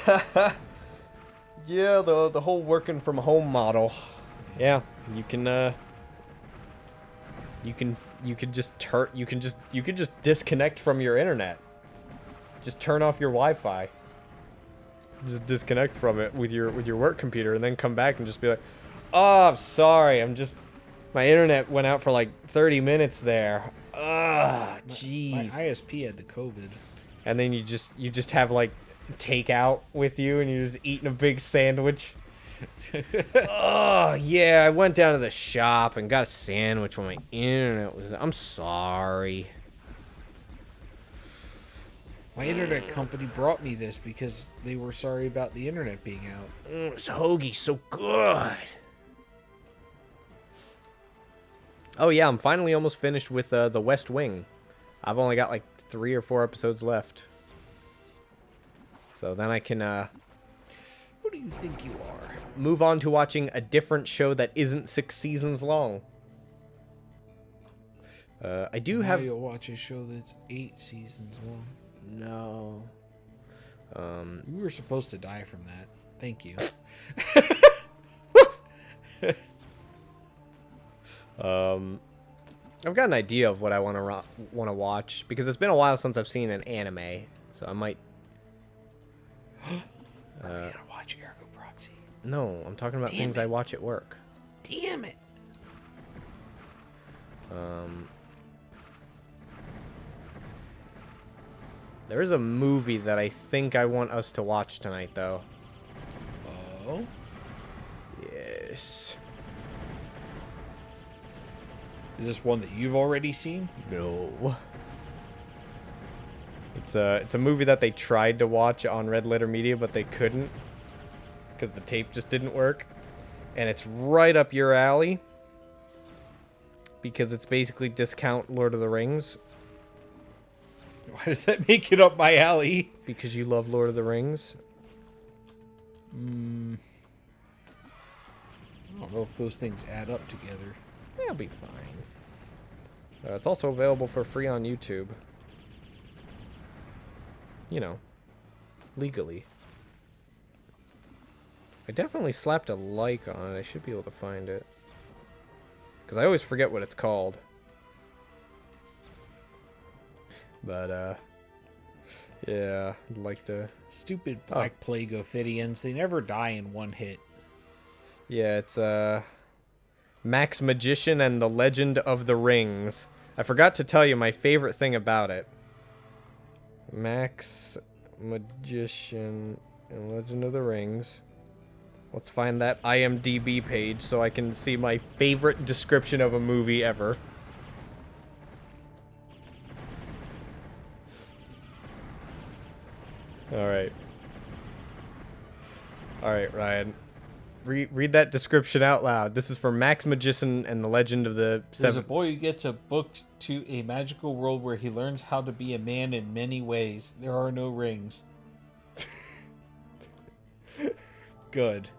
then... Yeah, the whole working from home model. Yeah, you can just disconnect from your internet. Just turn off your Wi-Fi. Just disconnect from it with your work computer and then come back and just be like, "Oh, I'm sorry. My internet went out for like 30 minutes there." Ah, jeez. My ISP had the COVID. And then you just have like takeout with you and you're just eating a big sandwich. Oh yeah, I went down to the shop and got a sandwich when my internet was. I'm sorry. My internet company brought me this because they were sorry about the internet being out. This hoagie's so good. Oh yeah, I'm finally almost finished with The West Wing. I've only got like 3 or 4 episodes left. So then I can Who do you think you are? move on to watching a different show that isn't 6 seasons long. I do Now have... you'll watch a show that's 8 seasons long. No. You were supposed to die from that. Thank you. I've got an idea of what I want to watch because it's been a while since I've seen an anime, so I might. Are we gonna watch Ergo Proxy? No, I'm talking about things I watch at work. Damn it! There is a movie that I think I want us to watch tonight, though. Oh? Yes. Is this one that you've already seen? No. It's a movie that they tried to watch on Red Letter Media, but they couldn't because the tape just didn't work. And it's right up your alley because it's basically discount Lord of the Rings. Why does that make it up my alley? Because you love Lord of the Rings. I don't know if those things add up together. That'll be fine. It's also available for free on YouTube. You know, legally. I definitely slapped a like on it. I should be able to find it. Because I always forget what it's called. But, yeah, I'd like to... Stupid Black Plague Ophidians. They never die in one hit. Yeah, it's, Max Magician and the Legend of the Rings. I forgot to tell you my favorite thing about it. Max Magician and Legend of the Rings. Let's find that IMDb page so I can see my favorite description of a movie ever. Alright. Alright, Ryan. Read that description out loud. This is for Max Magician and the Legend of the There's Seven. a boy who gets a book to a magical world where he learns how to be a man in many ways. There are no rings. Good.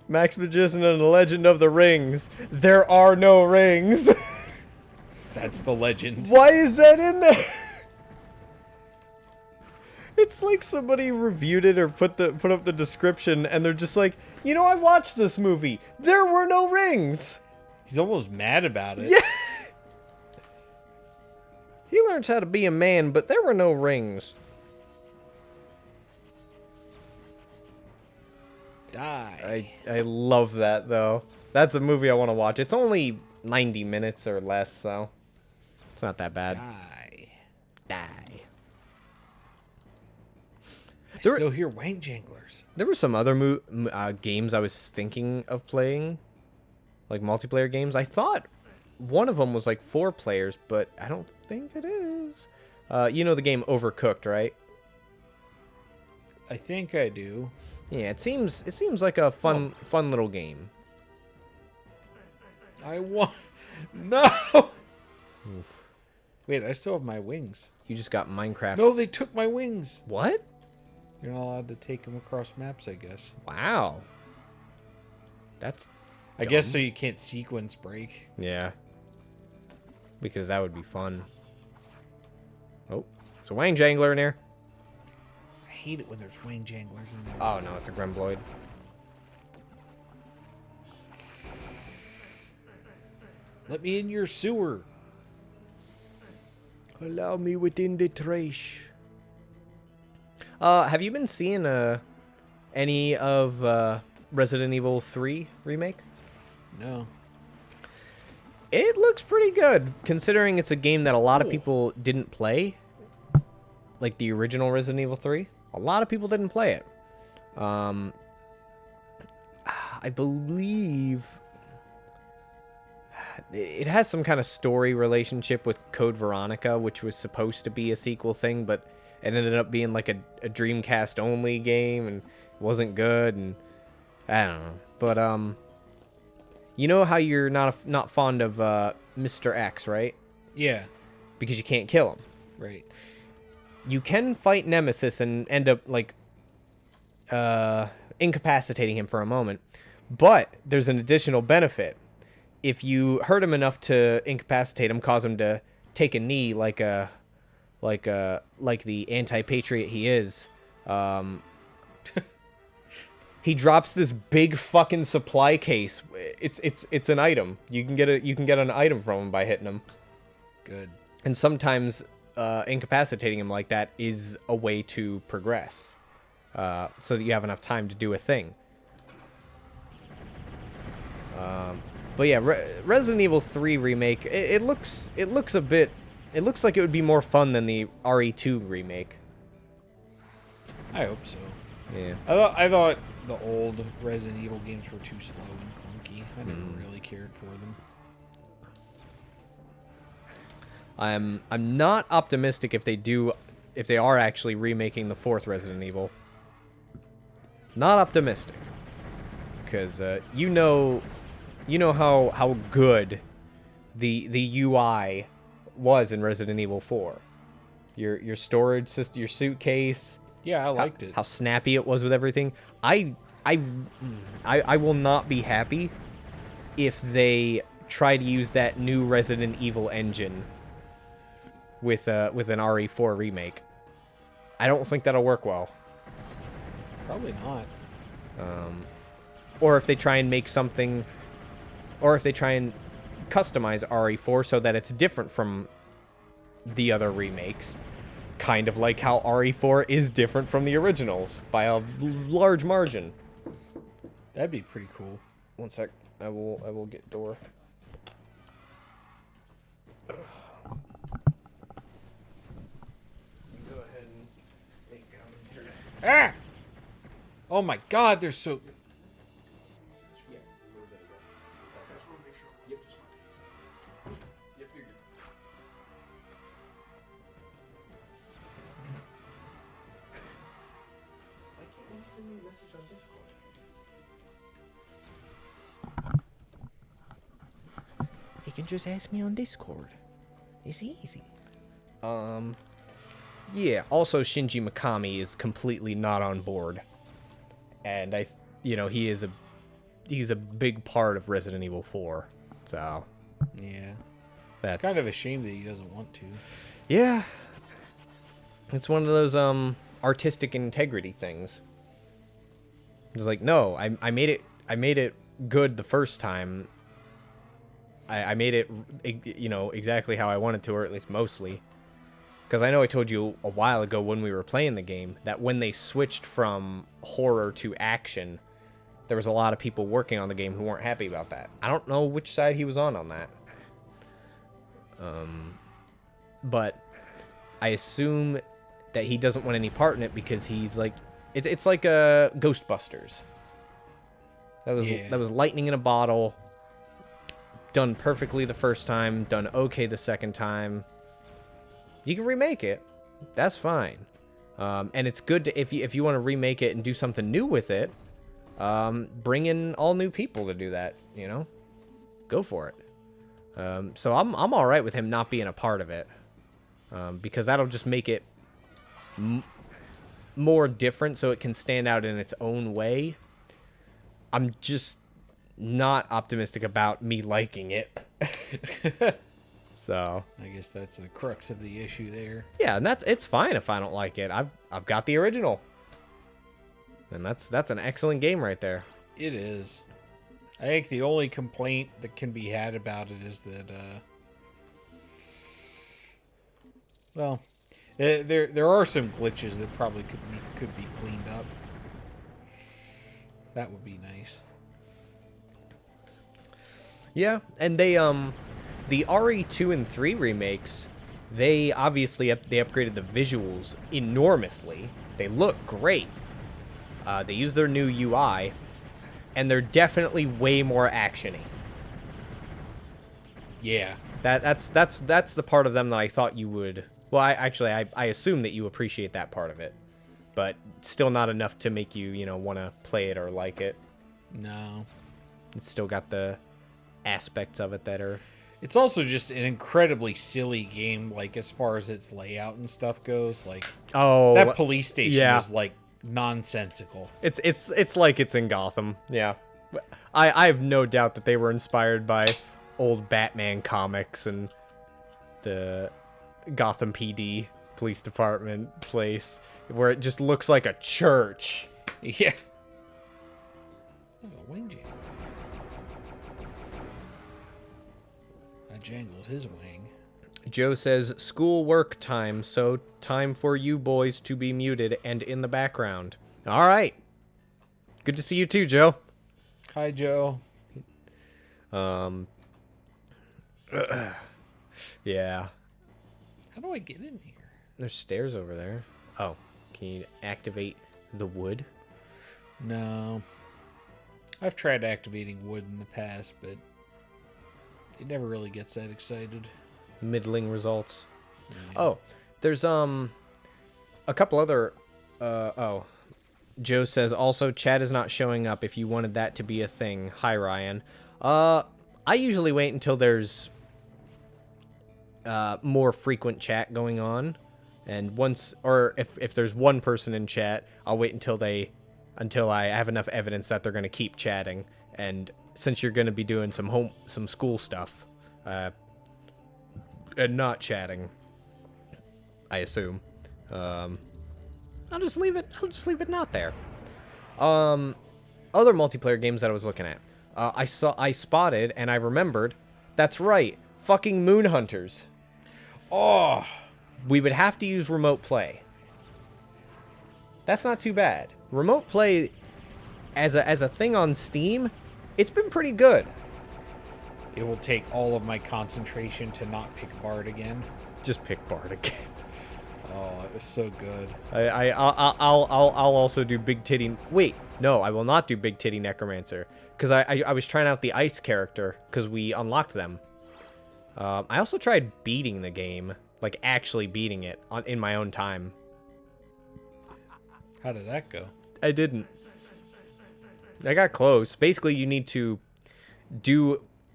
Max Magician and the Legend of the Rings. There are no rings. That's the legend. Why is that in there? It's like somebody reviewed it or put up the description and they're just like, you know, I watched this movie. There were no rings. He's almost mad about it. Yeah. He learns how to be a man, but there were no rings. Die. I love that though. That's a movie I want to watch. It's only 90 minutes or less, so it's not that bad. Die. Die. I There- still hear wank janglers. There were some other games I was thinking of playing, like multiplayer games. I thought one of them was like 4 players, but I don't think it is. You know the game Overcooked, right? I think I do. Yeah, it seems like a fun little game. I want... No! Wait, I still have my wings. You just got Minecraft. No, they took my wings. What? You're not allowed to take them across maps, I guess. Wow. That's I guess so you can't sequence break. yeah. Because that would be fun. Oh, it's a Wang Jangler in here. I hate it when there's wank janglers in there. Oh no, it's a Grembloid. Let me in your sewer. Allow me within the trash. Have you been seeing any of Resident Evil 3 remake? No. It looks pretty good, considering it's a game that a lot of people didn't play. Like the original Resident Evil 3. A lot of people didn't play it. I believe it has some kind of story relationship with Code Veronica, which was supposed to be a sequel thing, but it ended up being like a Dreamcast only game and it wasn't good, and I don't know. But you know how you're not fond of Mr. X, right? Yeah. Because you can't kill him. Right. You can fight Nemesis and end up like incapacitating him for a moment, but there's an additional benefit. If you hurt him enough to incapacitate him, cause him to take a knee like the anti-patriot he is, he drops this big fucking supply case. It's an item. You can get an item from him by hitting him. Good. And sometimes incapacitating him like that is a way to progress, so that you have enough time to do a thing. But yeah, Resident Evil 3 remake. It looks a bit. It looks like it would be more fun than the RE2 remake. I hope so. Yeah. I thought the old Resident Evil games were too slow and clunky. I never really cared for them. I'm not optimistic if they are actually remaking the 4th Resident Evil. Not optimistic, because you know how good the UI was in Resident Evil 4. Your storage system, your suitcase. Yeah, I liked it. How snappy it was with everything. I will not be happy if they try to use that new Resident Evil engine with an RE4 remake. I don't think that'll work well. Probably not. or if they try and make something, or if they try and customize RE4 so that it's different from the other remakes. Kind of like how RE4 is different from the originals by a large margin. That'd be pretty cool. One sec. I will get door. Go ahead and make commentary. Ah! Oh my god, they're so... Yeah, a little bit ago. I just want to make sure it wasn't just my piece. Yep, you're good. Why can't you send me a message on Discord? You can just ask me on Discord. It's easy. Yeah, also Shinji Mikami is completely not on board. And he's a big part of Resident Evil 4. So, Yeah. that's It's kind of a shame that he doesn't want to. Yeah. It's one of those artistic integrity things. It's like, no, I made it good the first time. I made it exactly how I wanted to, or at least mostly. Because I know I told you a while ago when we were playing the game that when they switched from horror to action, there was a lot of people working on the game who weren't happy about that. I don't know which side he was on that. But I assume that he doesn't want any part in it because he's like, it's like a Ghostbusters. That was lightning in a bottle. Done perfectly the first time, done okay the second time. You can remake it. That's fine. And it's good to, if you want to remake it and do something new with it, bring in all new people to do that, Go for it. So I'm all right with him not being a part of it. Because that'll just make it more different so it can stand out in its own way. I'm just not optimistic about me liking it. So I guess that's the crux of the issue there. yeah, and it's fine if I don't like it. I've got the original, and that's an excellent game right there. It is. I think the only complaint that can be had about it is that, there are some glitches that probably could be cleaned up. That would be nice. Yeah, and they the RE2 and 3 remakes, they obviously they upgraded the visuals enormously. They look great. They use their new UI, and they're definitely way more actiony. Yeah. That's the part of them that I thought you would. Well, I assume that you appreciate that part of it, but still not enough to make you want to play it or like it. No. It's still got the aspects of it that are. It's also just an incredibly silly game, like as far as its layout and stuff goes. Like, Oh, that police station yeah. is like nonsensical. It's like it's in Gotham. Yeah, I have no doubt that they were inspired by old Batman comics and the Gotham PD police department place where it just looks like a church. Yeah. Oh, a wing jangle. I jangled his wing. Joe says, school work time, so time for you boys to be muted and in the background. All right. Good to see you too, Joe. Hi, Joe. Yeah. How do I get in here? There's stairs over there. Oh, can you activate the wood? No. I've tried activating wood in the past, but it never really gets that excited. Middling results. Yeah. Oh, there's a couple other Joe says also chat is not showing up if you wanted that to be a thing. Hi Ryan. I usually wait until there's more frequent chat going on, and if there's one person in chat, I'll wait until I have enough evidence that they're going to keep chatting. And since you're going to be doing some school stuff, and not chatting, I assume, I'll just leave it not there. other multiplayer games that I was looking at. I spotted and I remembered. That's right, fucking Moon Hunters. Oh, We would have to use remote play. That's not too bad. Remote play, as a thing on Steam, it's been pretty good. it will take all of my concentration to not pick Bard again. Just pick Bard again. Oh, it was so good. I'll also do Big Titty. Wait, no, I will not do Big Titty Necromancer because I was trying out the ice character because we unlocked them. I also tried beating the game, like actually beating it in my own time. How did that go? I didn't. I got close. Basically, you need to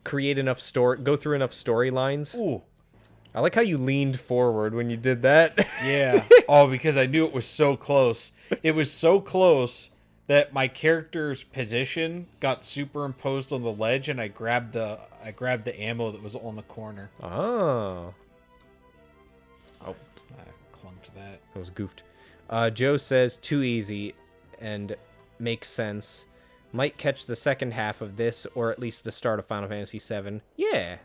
create enough go through enough storylines. Ooh. I like how you leaned forward when you did that. Yeah. Oh, because I knew it was so close. It was so close that my character's position got superimposed on the ledge, and I grabbed the ammo that was on the corner. Oh. Oh, I clung to that. That was goofed. Joe says, too easy, and makes sense. Might catch the second half of this, or at least the start of Final Fantasy VII. Yeah.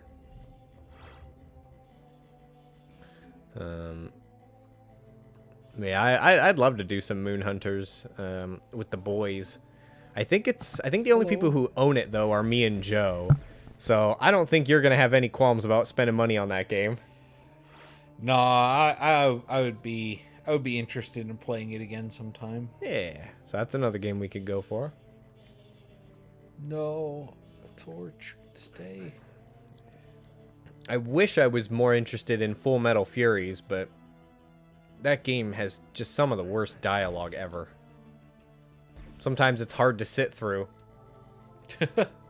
Yeah, I'd love to do some Moon Hunters with the boys. I think the only people who own it, though, are me and Joe. So I don't think you're going to have any qualms about spending money on that game. No, I would be interested in playing it again sometime. Yeah, so that's another game we could go for. No, Torch, stay. I wish I was more interested in Full Metal Furies, but that game has just some of the worst dialogue ever. Sometimes it's hard to sit through.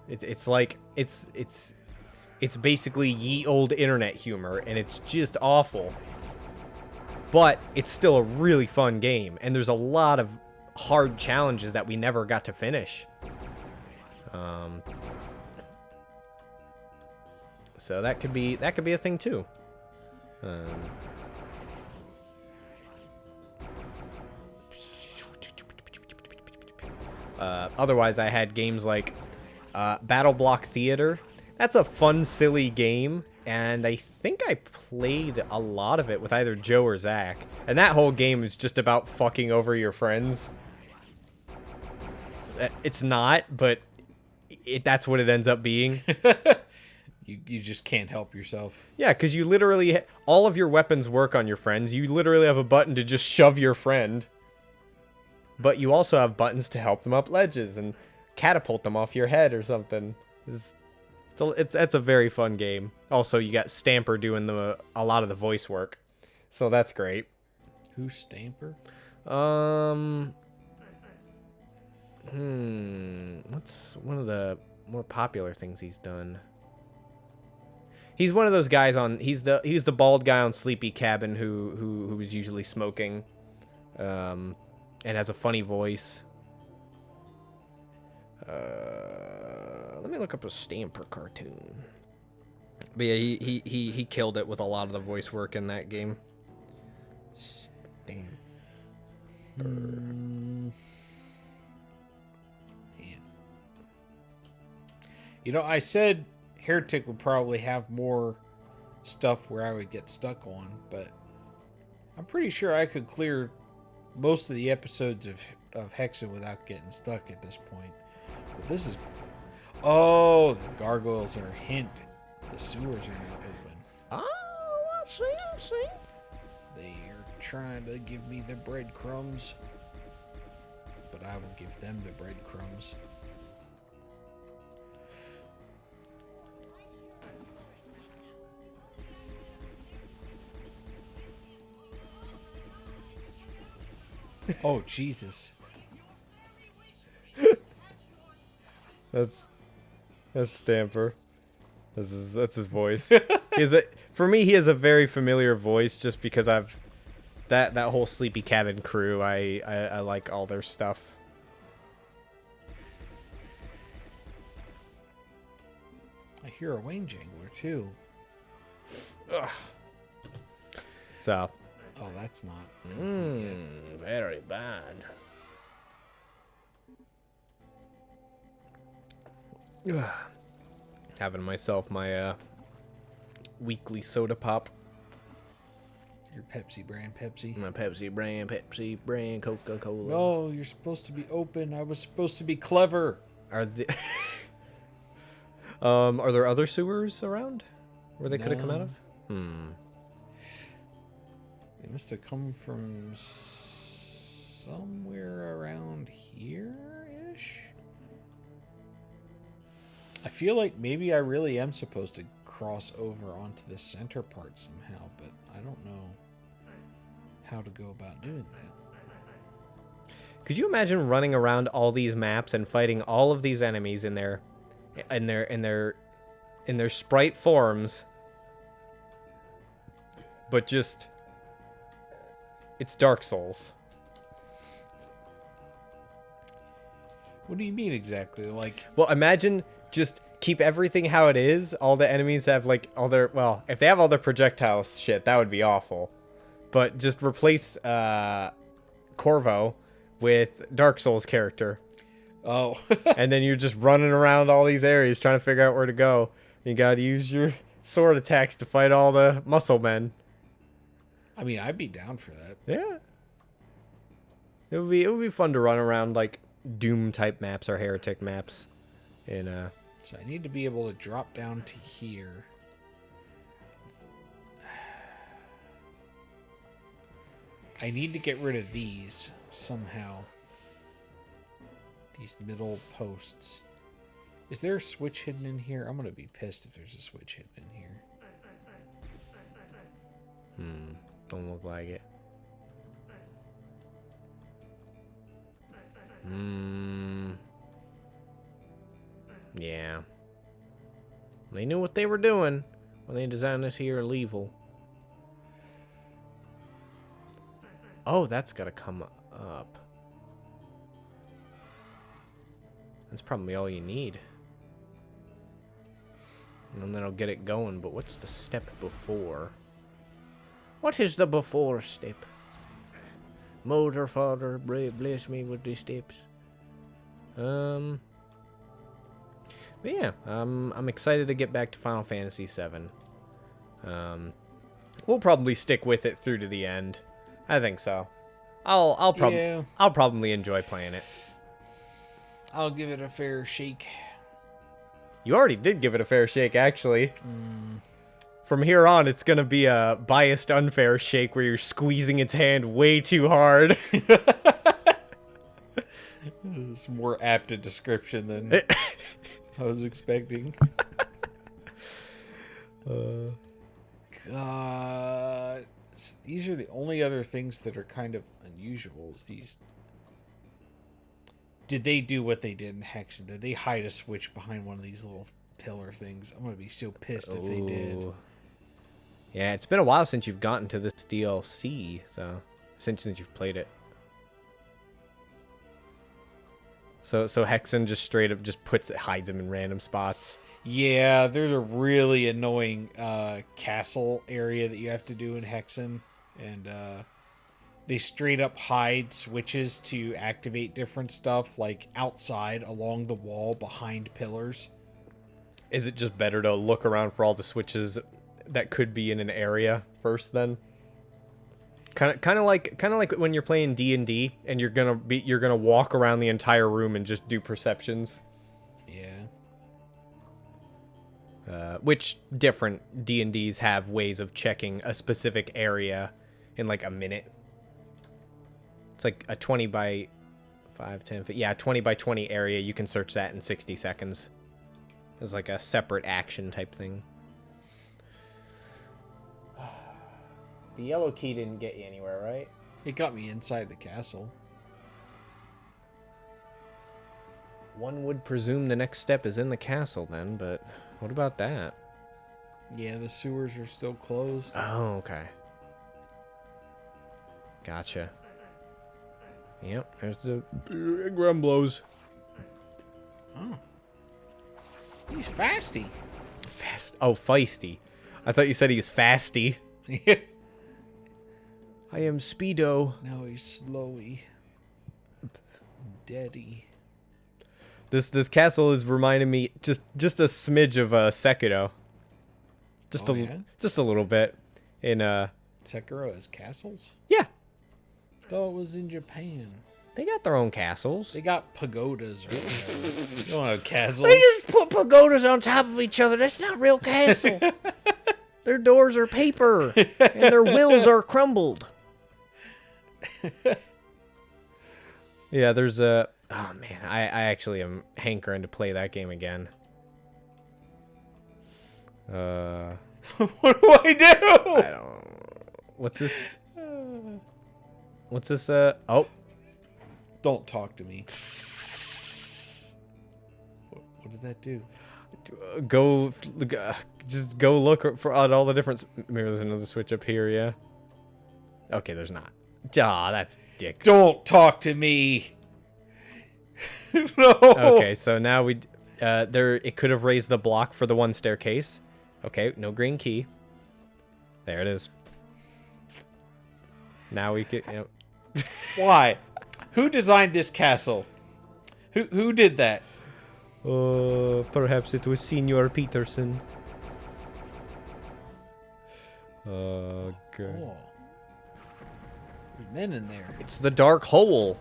It's basically ye old internet humor, and it's just awful. But it's still a really fun game, and there's a lot of hard challenges that we never got to finish. So that could be a thing too. Otherwise, I had games like Battle Block Theater. That's a fun, silly game, and I think I played a lot of it with either Joe or Zach. And that whole game is just about fucking over your friends. It's not, but that's what it ends up being. You just can't help yourself. Yeah, because you literally... all of your weapons work on your friends. You literally have a button to just shove your friend. But you also have buttons to help them up ledges and catapult them off your head or something. It's a very fun game. Also, you got Stamper doing a lot of the voice work. So that's great. Who's Stamper? What's one of the more popular things he's done? He's one of those guys on... He's the bald guy on Sleepy Cabin who was usually smoking. And has a funny voice. Let me look up a Stamper cartoon. But yeah, he killed it with a lot of the voice work in that game. Stamper. You know, I said Heretic would probably have more stuff where I would get stuck on, but I'm pretty sure I could clear most of the episodes of Hexen without getting stuck at this point. But this is... Oh, the gargoyles are a hint. The sewers are now open. Oh, I see. They are trying to give me the breadcrumbs, but I will give them the breadcrumbs. Oh, Jesus. That's Stamper. That's his voice. For me, he has a very familiar voice just because I've that whole Sleepy Cabin crew. I like all their stuff. I hear a Wayne Jangler too. Ugh. So. Oh, that's not. Very bad. Having myself my weekly soda pop. Your Pepsi brand Pepsi. My Pepsi brand, Coca-Cola. No, you're supposed to be open. I was supposed to be clever. Are the are there other sewers around where they could have come out of? They must have come from somewhere around here-ish. I feel like maybe I really am supposed to cross over onto the center part somehow, but I don't know how to go about doing that. Could you imagine running around all these maps and fighting all of these enemies in their sprite forms, but just it's Dark Souls. What do you mean exactly? Like, Well, imagine just keep everything how it is. All the enemies have like all their, well, if they have all their projectile shit, that would be awful. But just replace Corvo with Dark Souls character. oh, And then you're just running around all these areas trying to figure out where to go. You gotta use your sword attacks to fight all the muscle men. I mean, I'd be down for that. Yeah. It would be fun to run around like Doom type maps or Heretic maps. In So I need to be able to drop down to here. I need to get rid of these somehow. These middle posts. Is there a switch hidden in here? I'm going to be pissed if there's a switch hidden in here. don't look like it. Yeah. They knew what they were doing when they designed this here Level. Oh, that's gotta come up. That's probably all you need. And then that'll get it going, but what's the step before? What is the before step? Motor father, bless me with these steps. But yeah, I'm excited to get back to Final Fantasy VII. We'll probably stick with it through to the end. I think so. I'll probably enjoy playing it. I'll give it a fair shake. You already did give it a fair shake, actually. From here on, it's gonna be a biased, unfair shake where you're squeezing its hand way too hard. It's more apt a description than I was expecting. God, these are the only other things that are kind of unusual. Is these? Did they do what they did in Hexen? Did they hide a switch behind one of these little pillar things? I'm gonna be so pissed if they did. Ooh. Yeah, it's been a while since you've gotten to this DLC, so since you've played it. So Hexen just straight up just hides him in random spots. Yeah, there's a really annoying castle area that you have to do in Hexen, and they straight up hide switches to activate different stuff, like outside along the wall behind pillars. Is it just better to look around for all the switches that could be in an area first then? Kind of like when you're playing D&D and you're gonna walk around the entire room and just do perceptions. Yeah. Which different D&Ds have ways of checking a specific area in like a minute. It's like a 20 by 5, 10, yeah, 20 by 20 area. You can search that in 60 seconds. It's like a separate action type thing. The yellow key didn't get you anywhere, right? It got me inside the castle. One would presume the next step is in the castle then, but what about that? Yeah, the sewers are still closed. Oh, okay. Gotcha. Yep, there's the Grumblos. Oh. He's fasty. Oh, feisty. I thought you said he was fasty. I am Speedo. Now he's slowy. Daddy. This castle is reminding me just a smidge of Sekiro. Just Oh, a yeah? just a little bit. In Sekiro has castles? yeah, Thought it was in Japan. they got their own castles. They got pagodas or whatever. You don't have castles. They just put pagodas on top of each other. That's not real castle. Their doors are paper, and their wheels are crumbled. Yeah, there's a. Oh man, I actually am hankering to play that game again. What do I do? I don't. What's this? What's this? Oh, Don't talk to me. What did that do? go. Just go look for at all the different. Maybe there's another switch up here. Yeah. Okay, there's not. Aw, that's dick. Don't talk to me. No. Okay, so now we. There, it could have raised the block for the one staircase. Okay, no green key. There it is. Now we could. Yep. Why? Who designed this castle? Who did that? Perhaps it was Senior Peterson. Okay. Oh. There's men in there. It's the dark hole.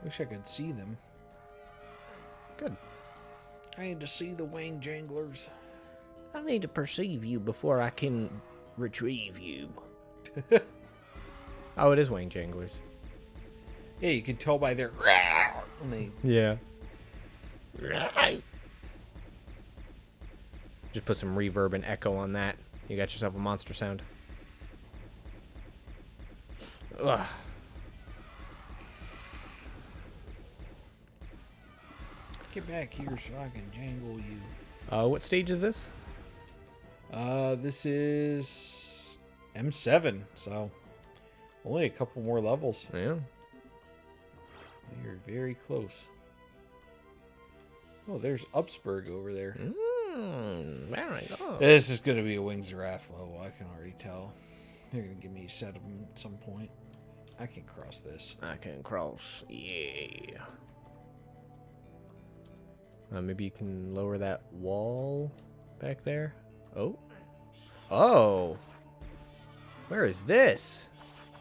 Wish I could see them. Good. I need to see the wang janglers. I need to perceive you before I can retrieve you. Oh, it is Wayne Janglers. Yeah, you can tell by their. When they Yeah. Just put some reverb and echo on that. You got yourself a monster sound. Ugh. get back here so I can jangle you. What stage is this? This is M7, so only a couple more levels. Yeah. You're very close. Oh, there's Upsburg over there. Very good. This is going to be a Wings of Wrath level, I can already tell. They're going to give me a set of them at some point. I can cross this. I can cross. Yeah. Maybe you can lower that wall back there. Oh. Oh. Where is this?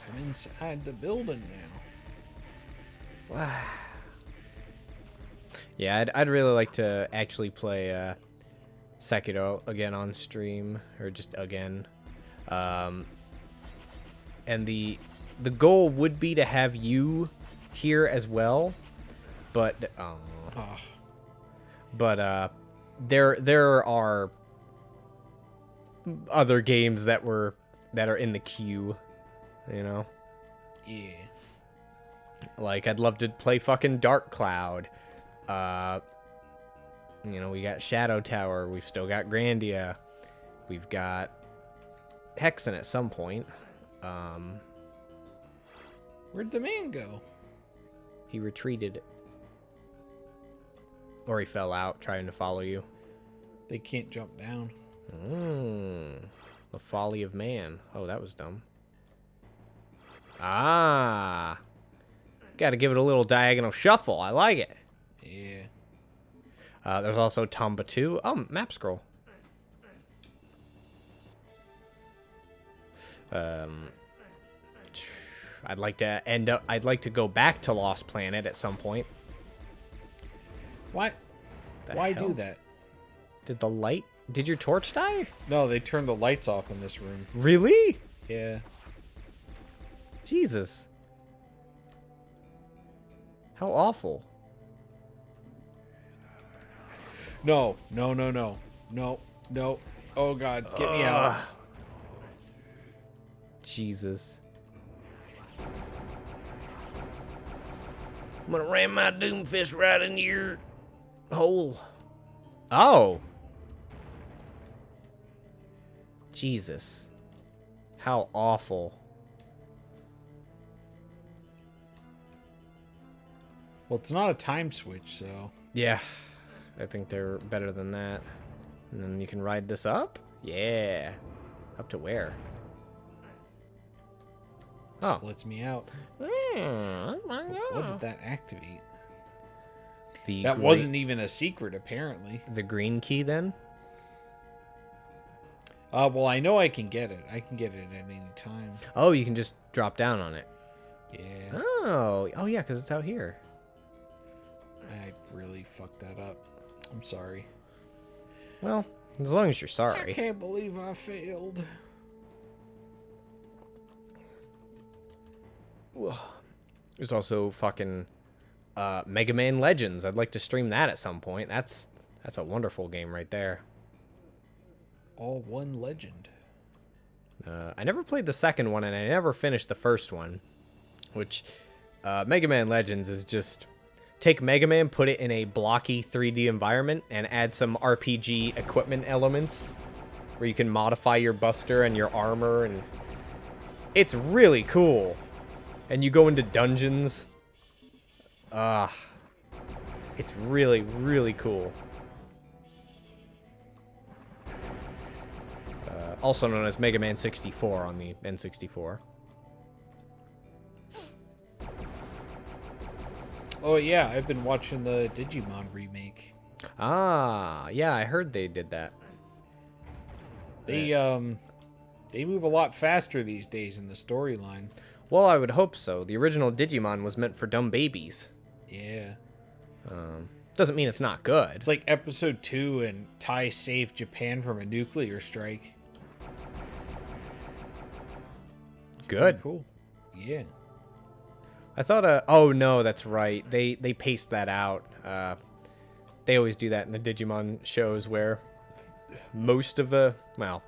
I'm inside the building now. Wow. Yeah, I'd really like to actually play Sekiro again on stream, or just again. And the goal would be to have you here as well, but there are other games that are in the queue, you know. Yeah. Like, I'd love to play fucking Dark Cloud. You know, we got Shadow Tower. We've still got Grandia. We've got Hexen at some point. Where'd the man go? He retreated. Or he fell out trying to follow you. They can't jump down. The folly of man. Oh, that was dumb. Ah. Gotta give it a little diagonal shuffle. I like it. Yeah. There's also Tomba 2. Oh, map scroll. I'd like to go back to Lost Planet at some point. Why? The Why hell? do that? Did your torch die? No, they turned the lights off in this room. Really? Yeah. Jesus. How awful. No. Oh God, get me out. Jesus. I'm gonna ram my doom fist right in your hole. Oh. Jesus. How awful. Well, it's not a time switch, so. Yeah. I think they're better than that. And then you can ride this up? Yeah. Up to where? Oh. Just lets me out. Oh my What god. did that activate? That wasn't even a secret, apparently. the green key then? Well, I know I can get it. I can get it at any time. Oh, you can just drop down on it. Yeah. Oh yeah, because it's out here. I really fucked that up. I'm sorry. Well, as long as you're I sorry. can't believe I failed. There's also fucking Mega Man Legends. I'd like to stream that at some point. That's a wonderful game right there. All one legend. I never played the second one, and I never finished the first one. Which, Mega Man Legends is just... Take Mega Man, put it in a blocky 3D environment, and add some RPG equipment elements. Where you can modify your buster and your armor, and... It's really cool. And you go into dungeons. It's really, really cool. Also known as Mega Man 64 on the N64. Oh yeah, I've been watching the Digimon remake. Ah, yeah, I heard they did that. They move a lot faster these days in the storyline. Well, I would hope so. The original Digimon was meant for dumb babies. Yeah. Doesn't mean it's not good. It's like episode 2 and Tai saved Japan from a nuclear strike. It's Good. pretty cool. Yeah. I thought, oh no, that's right. They paced that out. They always do that in the Digimon shows where most of the, well,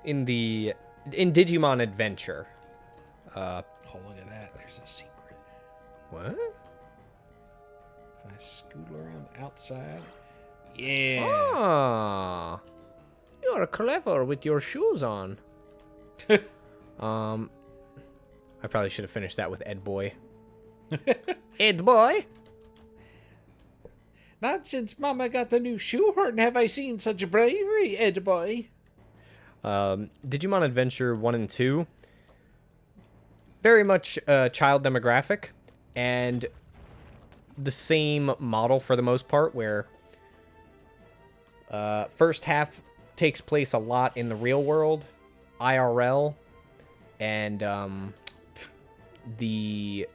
in Digimon Adventure. Oh, look at that. There's a secret. What? If I scoot around the outside. Yeah. Ah, you're clever with your shoes on. I probably should have finished that with Ed Boy. Ed Boy? Not since Mama got the new shoehorn have I seen such bravery, Ed boy. Digimon Adventure 1 and 2. Very much child demographic. And the same model for the most part, where first half takes place a lot in the real world, IRL, and the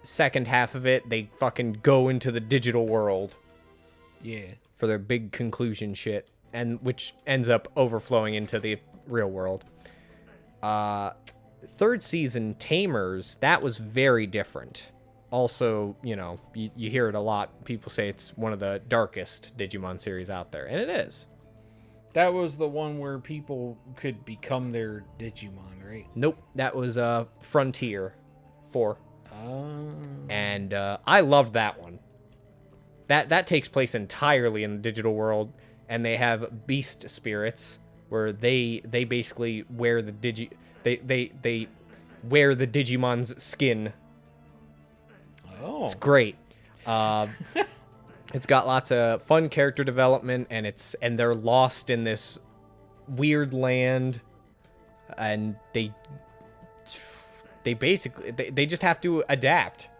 second half of it, they fucking go into the digital world. Yeah. For their big conclusion shit, and which ends up overflowing into the real world. Third season, Tamers, that was very different. Also, you know, you hear it a lot. People say it's one of the darkest Digimon series out there, and it is. That was the one where people could become their Digimon, right? Nope, that was Frontier 4. Oh. And I loved that one. That takes place entirely in the digital world, and they have beast spirits where they basically wear the they wear the Digimon's skin. Oh. It's great. It's got lots of fun character development, and they're lost in this weird land, and they basically they just have to adapt.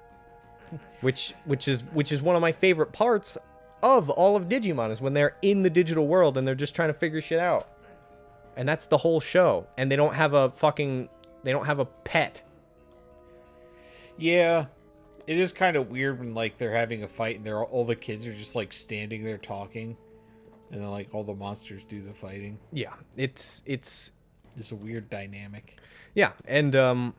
Which is one of my favorite parts of all of Digimon, is when they're in the digital world and they're just trying to figure shit out. And that's the whole show. And they don't have a pet. Yeah. It is kind of weird when like they're having a fight and all the kids are just like standing there talking, and then like all the monsters do the fighting. Yeah, it's a weird dynamic. Yeah, and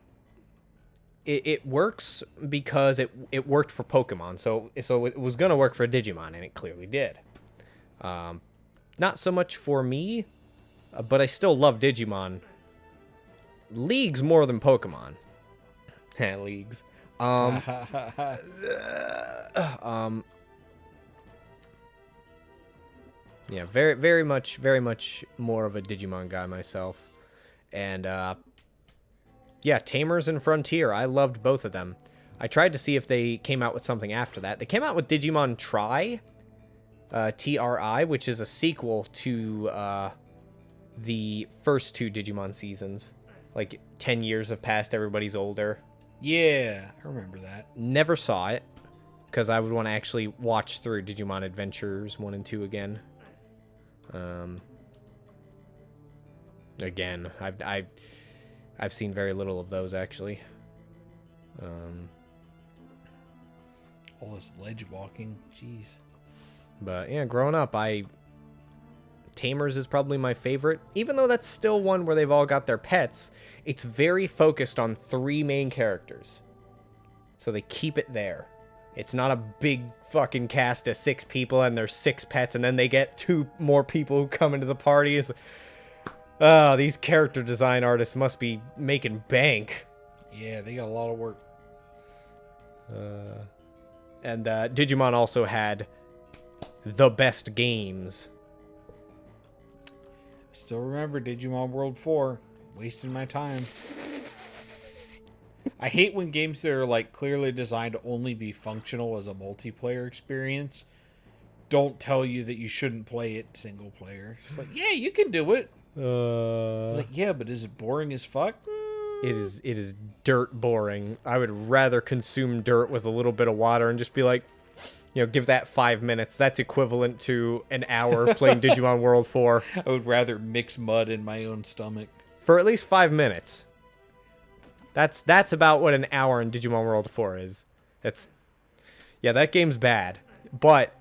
it works because it worked for Pokemon, so it was gonna work for Digimon, and it clearly did. Not so much for me, but I still love Digimon. Leagues more than Pokemon. Leagues. Yeah, very much more of a Digimon guy myself, and yeah, Tamers and Frontier. I loved both of them. I tried to see if they came out with something after that. They came out with Digimon Tri, TRI, which is a sequel to the first 2 Digimon seasons. Like 10 years have passed, everybody's older. Yeah, I remember that. Never saw it. because I would want to actually watch through Digimon Adventures 1 and 2 again. Again, I've seen very little of those actually. All this ledge walking, jeez. But yeah, growing up, Tamers is probably my favorite. Even though that's still one where they've all got their pets, it's very focused on 3 main characters. So they keep it there. It's not a big fucking cast of 6 people and there's 6 pets and then they get 2 more people who come into the parties. Oh, these character design artists must be making bank. Yeah, they got a lot of work. And Digimon also had the best games. Still remember Digimon World 4. Wasting my time. I hate when games that are like clearly designed to only be functional as a multiplayer experience don't tell you that you shouldn't play it single player. It's like, yeah, you can do it. It's like, yeah, but is it boring as fuck? It is dirt boring. I would rather consume dirt with a little bit of water and just be like, give that 5 minutes. That's equivalent to an hour of playing Digimon World 4. I would rather mix mud in my own stomach. For at least 5 minutes. That's about what an hour in Digimon World 4 is. That game's bad. But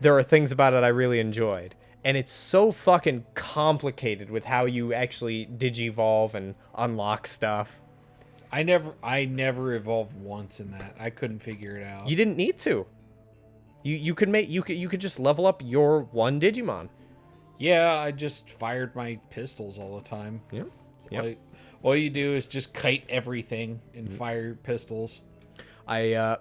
there are things about it I really enjoyed. And it's so fucking complicated with how you actually digivolve and unlock stuff. I never evolved once in that. I couldn't figure it out. You didn't need to. You could just level up your one Digimon. Yeah, I just fired my pistols all the time. Yep. Like, all you do is just kite everything and fire your pistols. I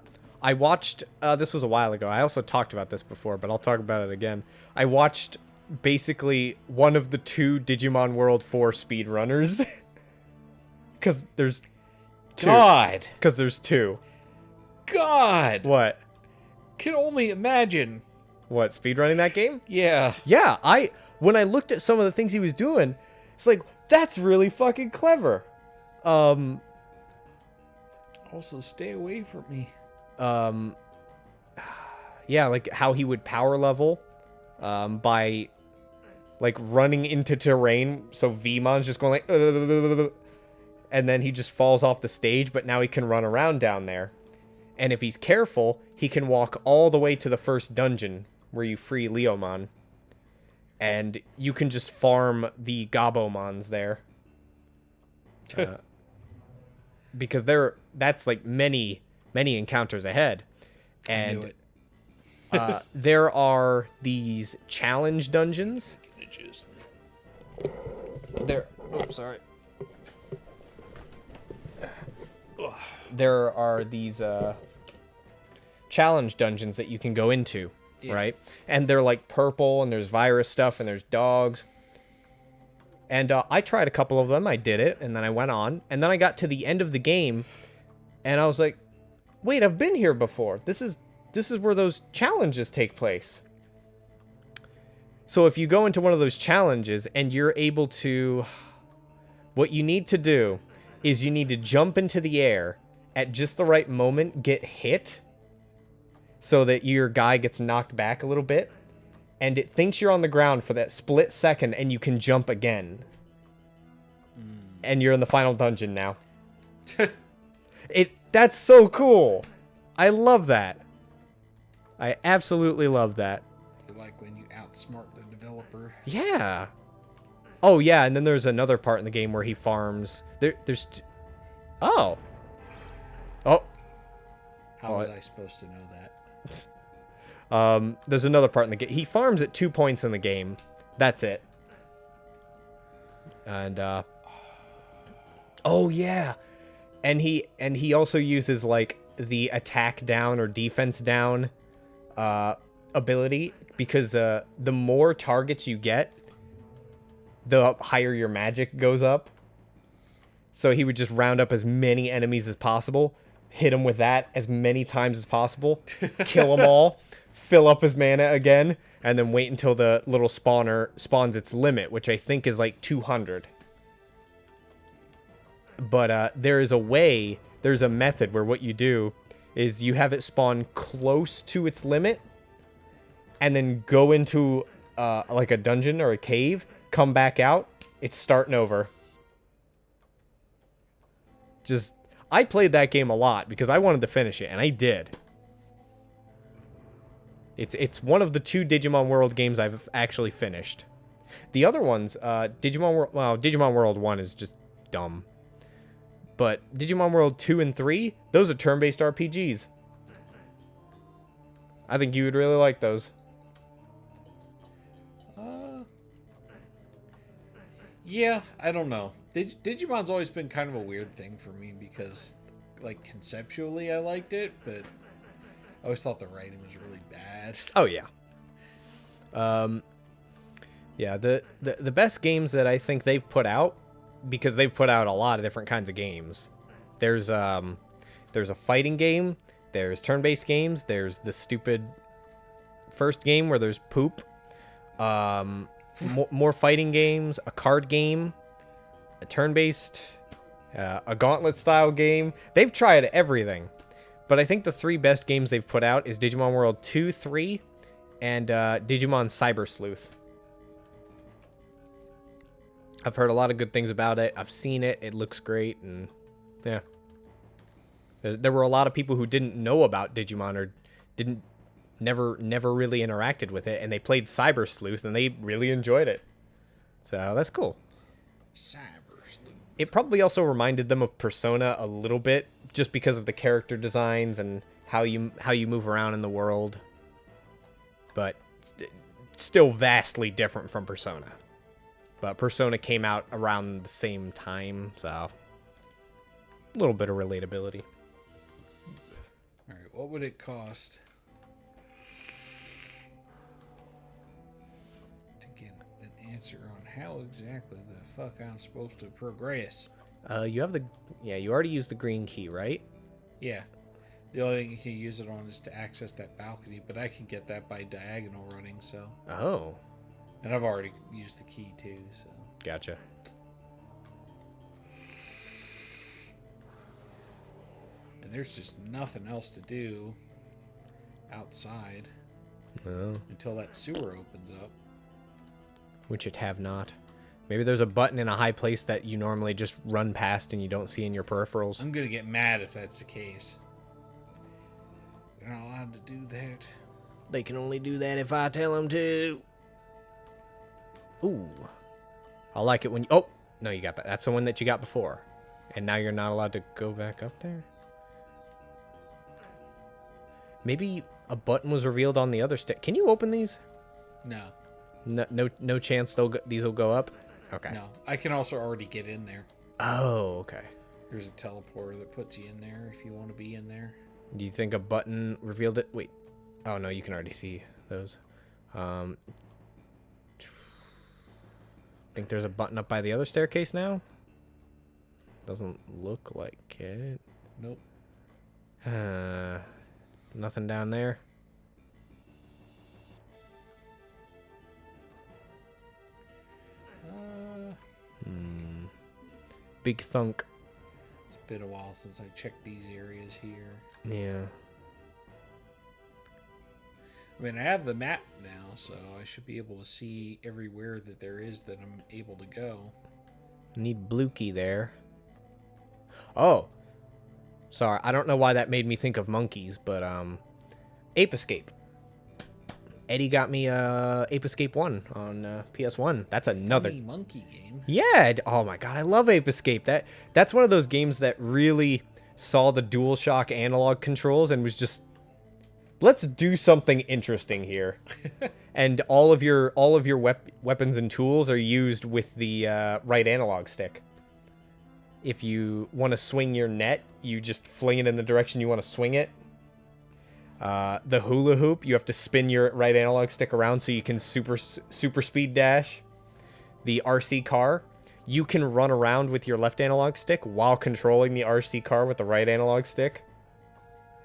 watched this was a while ago. I also talked about this before, but I'll talk about it again. I watched basically one of the 2 Digimon World 4 speedrunners. Cuz there's 2. God. Cuz there's 2. God. What? Can only imagine. What, speedrunning that game? Yeah. Yeah, when I looked at some of the things he was doing, it's like, that's really fucking clever. Also, stay away from me. Yeah, like how he would power level by like running into terrain, so Vmon's just going like and then he just falls off the stage, but now he can run around down there. And if he's careful, he can walk all the way to the first dungeon where you free Leomon. And you can just farm the Gabomons there. Because that's like many encounters ahead. And I knew it. there are these challenge dungeons. There are these challenge dungeons that you can go into, right? And they're like purple, and there's virus stuff, and there's dogs. And I tried a couple of them. I did it, and then I went on. And then I got to the end of the game, and I was like, wait, I've been here before. This is where those challenges take place. So if you go into one of those challenges and you're able to... What you need to do is you need to jump into the air at just the right moment, get hit, so that your guy gets knocked back a little bit, and it thinks you're on the ground for that split second, and you can jump again. And you're in the final dungeon now. That's so cool. I love that. I absolutely love that. You like when you outsmart the developer. Yeah. Oh, yeah, and then there's another part in the game where he farms. Oh. How was I supposed to know that? There's another part in the game. He farms at 2 points in the game. That's it. And, oh, yeah. And he also uses, like, the attack down or defense down ability, because the more targets you get, the higher your magic goes up. So he would just round up as many enemies as possible, hit them with that as many times as possible, kill them all, fill up his mana again, and then wait until the little spawner spawns its limit, which I think is like 200. But there's a method where what you do is you have it spawn close to its limit, and then go into like a dungeon or a cave, come back out, it's starting over. Just, I played that game a lot because I wanted to finish it, and I did. It's one of the 2 Digimon World games I've actually finished. The other ones, Digimon World, well, Digimon World 1 is just dumb. But Digimon World 2 and 3, those are turn-based RPGs. I think you would really like those. Yeah, I don't know. Digimon's always been kind of a weird thing for me because, like, conceptually I liked it, but I always thought the writing was really bad. Oh yeah. Yeah, the best games that I think they've put out, because they've put out a lot of different kinds of games. There's a fighting game, there's turn-based games, there's the stupid first game where there's poop. More fighting games, a card game, a turn-based, a gauntlet-style game. They've tried everything. But I think the 3 best games they've put out is Digimon World 2, 3, and Digimon Cyber Sleuth. I've heard a lot of good things about it. I've seen it. It looks great, and yeah. There were a lot of people who didn't know about Digimon or never really interacted with it, and they played Cyber Sleuth, and they really enjoyed it. So that's cool. Cyber Sleuth. It probably also reminded them of Persona a little bit, just because of the character designs and how you move around in the world. But still vastly different from Persona. But Persona came out around the same time, so a little bit of relatability. All right, what would it cost to get an answer on how exactly the fuck I'm supposed to progress? You have the... Yeah, you already used the green key, right? Yeah. The only thing you can use it on is to access that balcony, but I can get that by diagonal running, so... Oh. And I've already used the key, too, so... Gotcha. And there's just nothing else to do outside No. until that sewer opens up. Which it have not. Maybe there's a button in a high place that you normally just run past and you don't see in your peripherals. I'm gonna get mad if that's the case. You're not allowed to do that. They can only do that if I tell them to. Ooh. I like it when you... Oh! No, you got that. That's the one that you got before. And now you're not allowed to go back up there? Maybe a button was revealed on the other stick. Can you open these? No. No chance these will go up? Okay. No. I can also already get in there. Oh, okay. There's a teleporter that puts you in there if you want to be in there. Do you think a button revealed it? Wait. Oh, no, you can already see those. Think there's a button up by the other staircase now? Doesn't look like it. Nope. Nothing down there. Big thunk. It's been a while since I checked these areas here. Yeah. I mean, I have the map now, so I should be able to see everywhere that there is that I'm able to go. Need blue key there. Oh. Sorry, I don't know why that made me think of monkeys, but Ape Escape. Eddie got me Ape Escape 1 on PS1. That's another Funny monkey game. Yeah. Oh my god, I love Ape Escape. That's one of those games that really saw the DualShock analog controls and was just, let's do something interesting here. And all of your weapons and tools are used with the right analog stick. If you want to swing your net, you just fling it in the direction you want to swing it. The hula hoop, you have to spin your right analog stick around so you can super speed dash. The RC car, you can run around with your left analog stick while controlling the RC car with the right analog stick.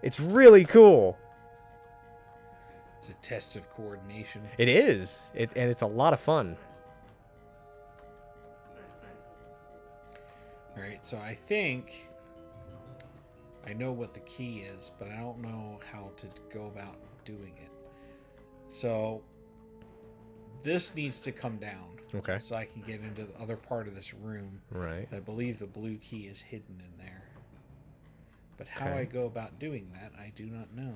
It's really cool. It's a test of coordination. It is. And it's a lot of fun. Alright, so I think I know what the key is, but I don't know how to go about doing it. So this needs to come down. Okay. So I can get into the other part of this room. Right. I believe the blue key is hidden in there. But how Okay. I go about doing that, I do not know.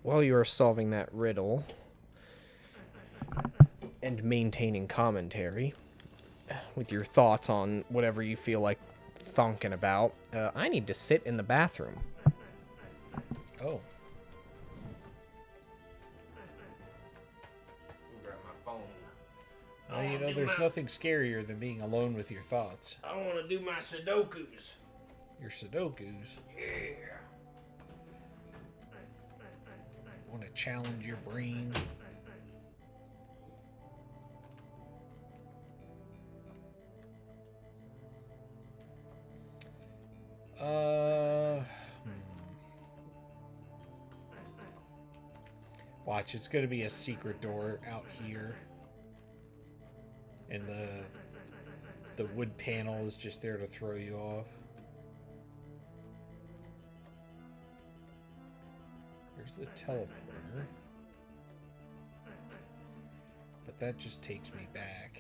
While you are solving that riddle and maintaining commentary with your thoughts on whatever you feel like thonking about, I need to sit in the bathroom. Oh. Grab my phone. Well, you know, there's nothing scarier than being alone with your thoughts. I want to do my Sudokus. Your Sudokus. Yeah. Want to challenge your brain. Watch, it's going to be a secret door out here. And the wood panel is just there to throw you off. There's the teleporter. But that just takes me back.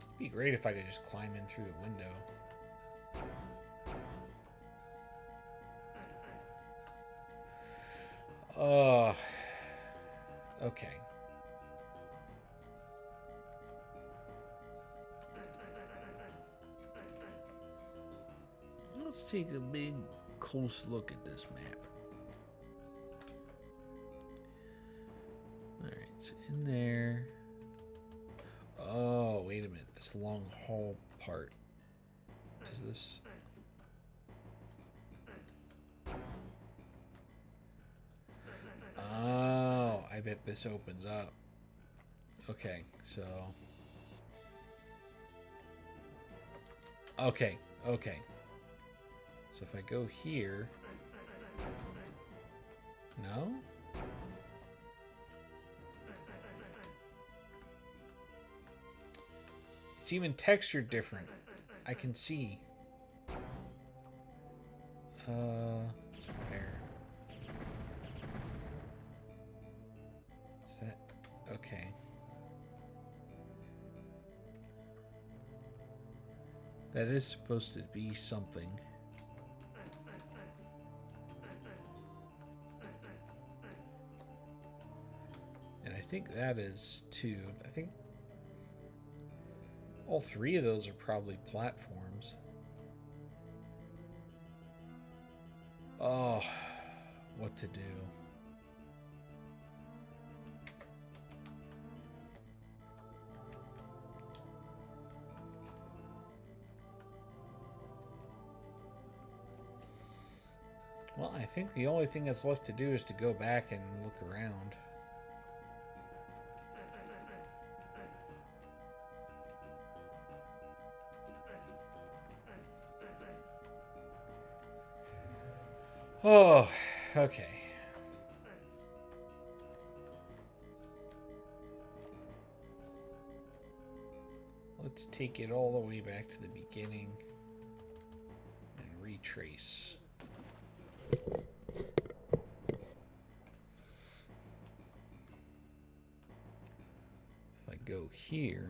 It'd be great if I could just climb in through the window. Okay. Let's take a big, close look at this map. Alright, it's in there. Oh, wait a minute. This long hall part. Does this... Oh, I bet this opens up. Okay, so... Okay. So if I go here... No? It's even textured different. I can see. It's fire. Is that... Okay. That is supposed to be something. And I think that is too. I think all three of those are probably platforms. Oh, what to do? Well, I think the only thing that's left to do is to go back and look around. Oh, okay. Let's take it all the way back to the beginning and retrace. If I go here...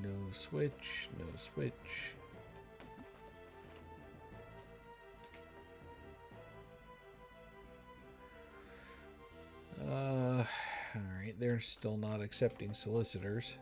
No switch, no switch. Alright, they're still not accepting solicitors.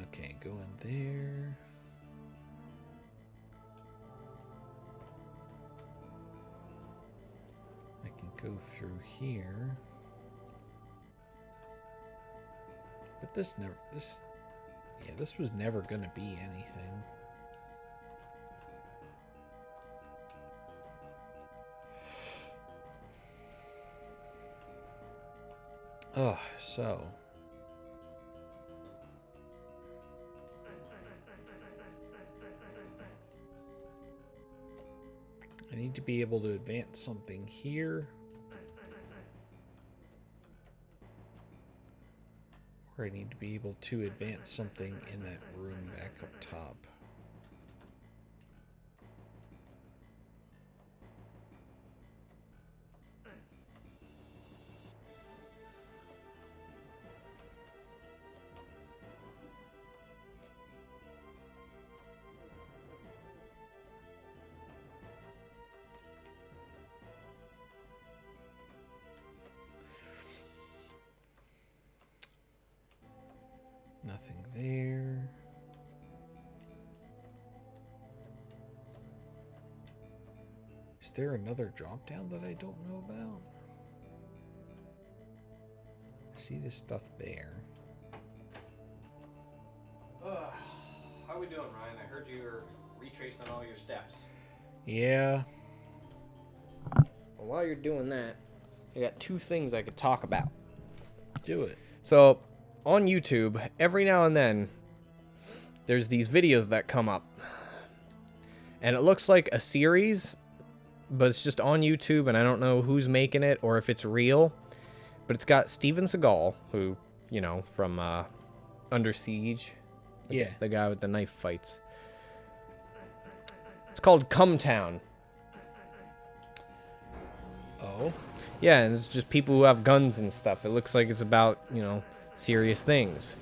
Okay, go in there. I can go through here. But this was never gonna be anything. Oh, so I need to be able to advance something here. Or I need to be able to advance something in that room back up top. Nothing there. Is there another drop down that I don't know about? I see this stuff there. How we doing, Ryan? I heard you were retracing all your steps. Yeah. Well, while you're doing that, I got two things I could talk about. Do it. So, on YouTube, every now and then, there's these videos that come up. And it looks like a series, but it's just on YouTube, and I don't know who's making it or if it's real. But it's got Steven Seagal, who, you know, from Under Siege. Yeah. The guy with the knife fights. It's called Come Town. Oh. Yeah, and it's just people who have guns and stuff. It looks like it's about, you know, serious things.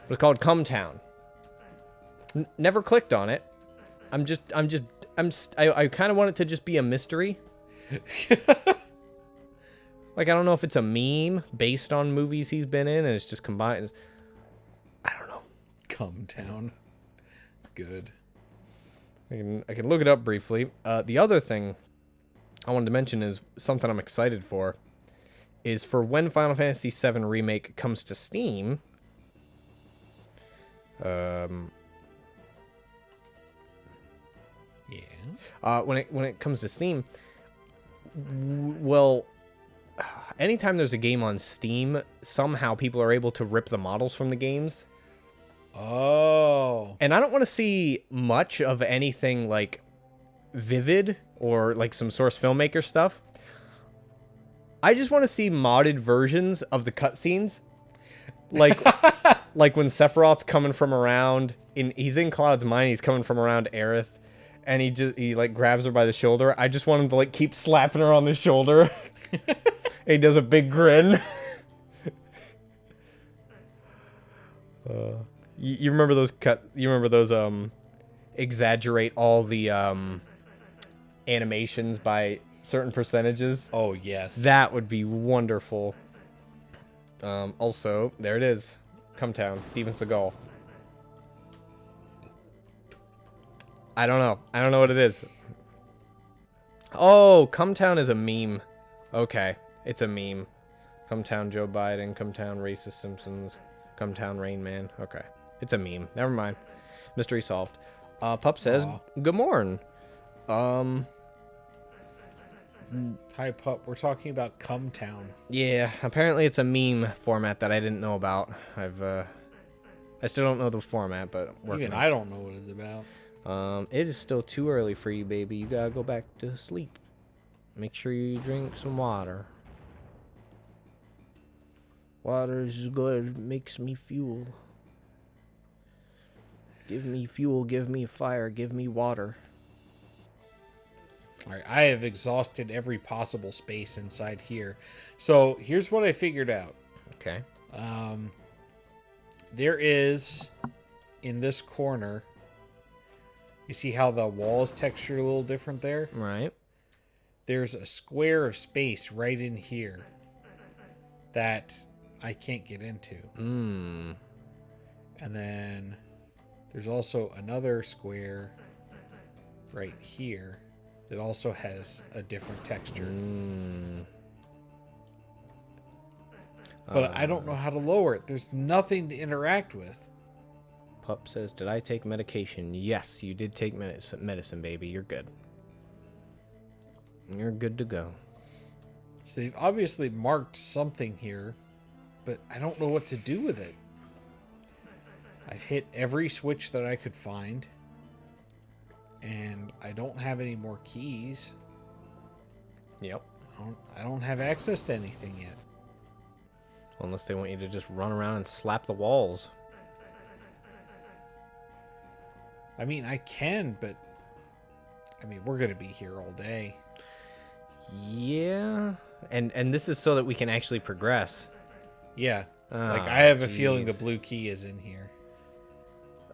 But it's called Come Town. Never clicked on it. I kind of want it to just be a mystery. Like, I don't know if it's a meme based on movies he's been in, and it's just combined. I don't know. Come down. Good. I can look it up briefly. The other thing I wanted to mention is something I'm excited for. Is for when Final Fantasy VII Remake comes to Steam. Yeah. When it comes to Steam, well, anytime there's a game on Steam, somehow people are able to rip the models from the games. Oh. And I don't want to see much of anything like Vivid or like some Source Filmmaker stuff. I just want to see modded versions of the cutscenes. Like like when Sephiroth's coming from around he's in Cloud's mind, he's coming from around Aerith, and he like grabs her by the shoulder. I just want him to like keep slapping her on the shoulder. And he does a big grin. You remember those exaggerate all the animations by certain percentages? Oh, yes. That would be wonderful. Also, there it is. Come Town, Steven Seagal. I don't know what it is. Oh, Come Town is a meme. Okay, it's a meme. Come Town Joe Biden, Come Town Racist Simpsons, Come Town Rain Man. Okay, it's a meme. Never mind. Mystery solved. Pup says, Aw. good morn. Hi, Pup. We're talking about Come Town. Yeah, apparently it's a meme format that I didn't know about. I still don't know the format, but Even I don't know what it's about. It is still too early for you, baby. You gotta go back to sleep. Make sure you drink some water. Water is good. Makes me fuel. Give me fuel. Give me fire. Give me water. All right, I have exhausted every possible space inside here. So here's what I figured out. Okay. There is, in this corner, you see how the wall is textured a little different there? Right. There's a square of space right in here that I can't get into. And then there's also another square right here that also has a different texture. But I don't know how to lower it. There's nothing to interact with. Pup says, did I take medication? Yes, you did take medicine, baby. You're good. You're good to go. So they've obviously marked something here, but I don't know what to do with it. I've hit every switch that I could find, and I don't have any more keys. Yep. I don't have access to anything yet. Unless they want you to just run around and slap the walls. I mean, I can, but I mean, we're going to be here all day. Yeah. And this is so that we can actually progress. Yeah. Like, Ah, I have a feeling the jeez. blue key is in here.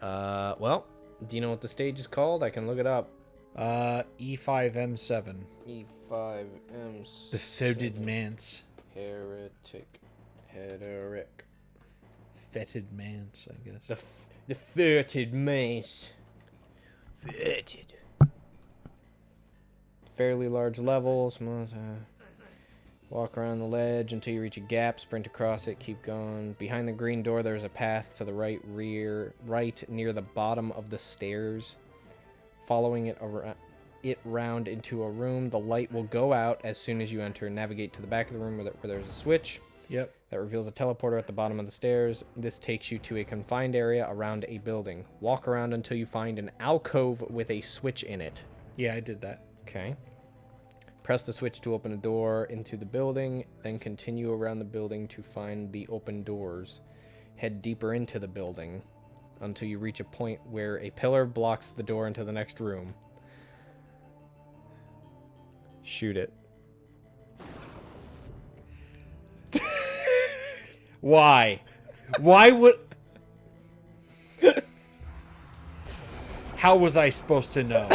Well, do you know what the stage is called? I can look it up. E5M7. E5M. The Fetid Manse. Heretic. Heretic. Fetid Manse, I guess. The furted mace. Furted. Fairly large levels. Walk around the ledge until you reach a gap. Sprint across it. Keep going. Behind the green door, there's a path to the right near the bottom of the stairs. Following it round into a room, the light will go out as soon as you enter. Navigate to the back of the room where there's a switch. Yep. That reveals a teleporter at the bottom of the stairs. This takes you to a confined area around a building. Walk around until you find an alcove with a switch in it. Yeah, I did that. Okay. Press the switch to open a door into the building, then continue around the building to find the open doors. Head deeper into the building until you reach a point where a pillar blocks the door into the next room. Shoot it. Why? Why would... How was I supposed to know?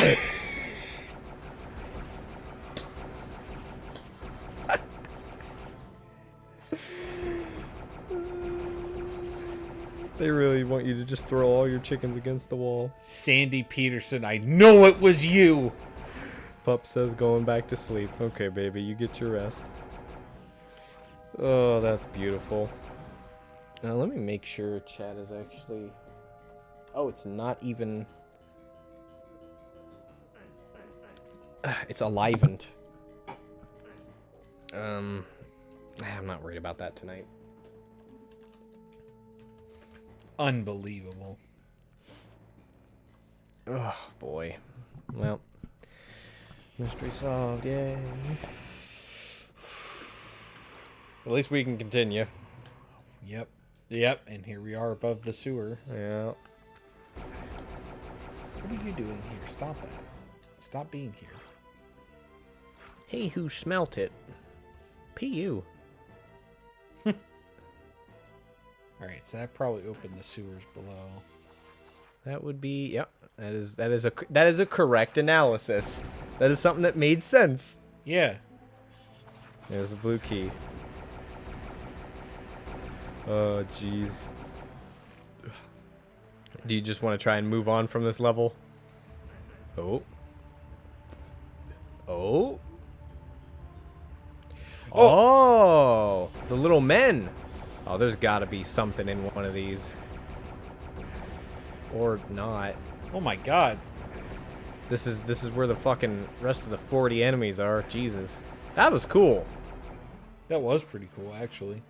They really want you to just throw all your chickens against the wall. Sandy Peterson, I know it was you! Pup says going back to sleep. Okay, baby, you get your rest. Oh, that's beautiful. Now, let me make sure chat is actually... Oh, it's not even... It's alivened. I'm not worried about that tonight. Unbelievable. Oh, boy. Well, mystery solved, yay. At least we can continue. Yep. Yep, and here we are above the sewer. Yeah. What are you doing here? Stop that. Stop being here. Hey, who smelt it? P.U. Alright, so that probably opened the sewers below. That would be, yep. That is a correct analysis. That is something that made sense. Yeah. There's the blue key. Oh, jeez. Do you just want to try and move on from this level? Oh. Oh. Oh, the little men. Oh, there's got to be something in one of these. Or not. Oh my god. This is where the fucking rest of the 40 enemies are. Jesus. That was cool. That was pretty cool, actually.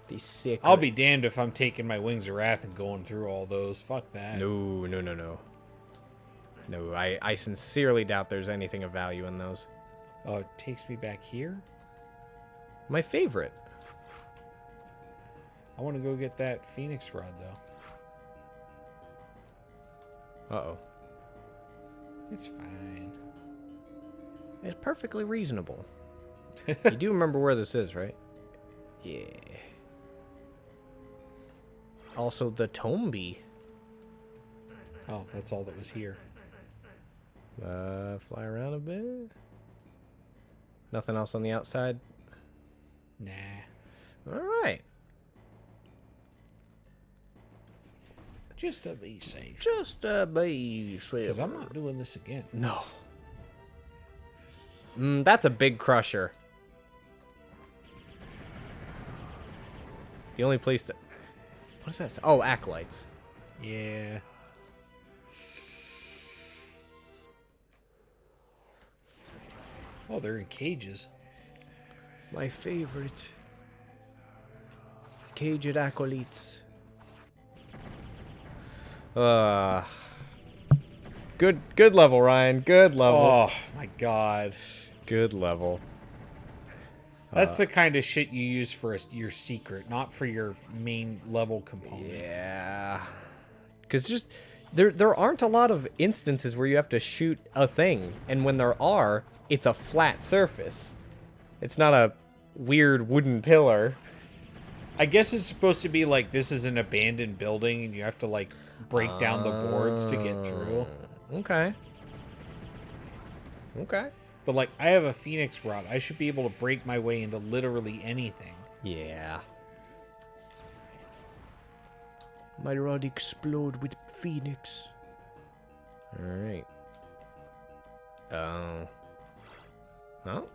These sick. I'll be damned if I'm taking my Wings of Wrath and going through all those. Fuck that. No. No, I sincerely doubt there's anything of value in those. Oh, it takes me back here? My favorite. I want to go get that Phoenix Rod, though. Uh-oh. It's fine. It's perfectly reasonable. You do remember where this is, right? Yeah. Also, the Tombi. Oh, that's all that was here. Fly around a bit. Nothing else on the outside? Nah. All right. Just to be safe. Just be Because I'm not doing this again. No. That's a big crusher. The only place that... What is that? Oh, acolytes. Yeah. Oh, they're in cages. My favorite. Caged acolytes. Good level, Ryan. Good level. Oh, my God. Good level. That's the kind of shit you use for your secret, not for your main level component. Yeah. Because just... There aren't a lot of instances where you have to shoot a thing. And when there are, it's a flat surface. It's not a weird wooden pillar. I guess it's supposed to be like this is an abandoned building and you have to like break down the boards to get through. Okay. Okay. But like I have a Phoenix rod. I should be able to break my way into literally anything. Yeah. My rod explode with Phoenix. Alright. Oh. Oh?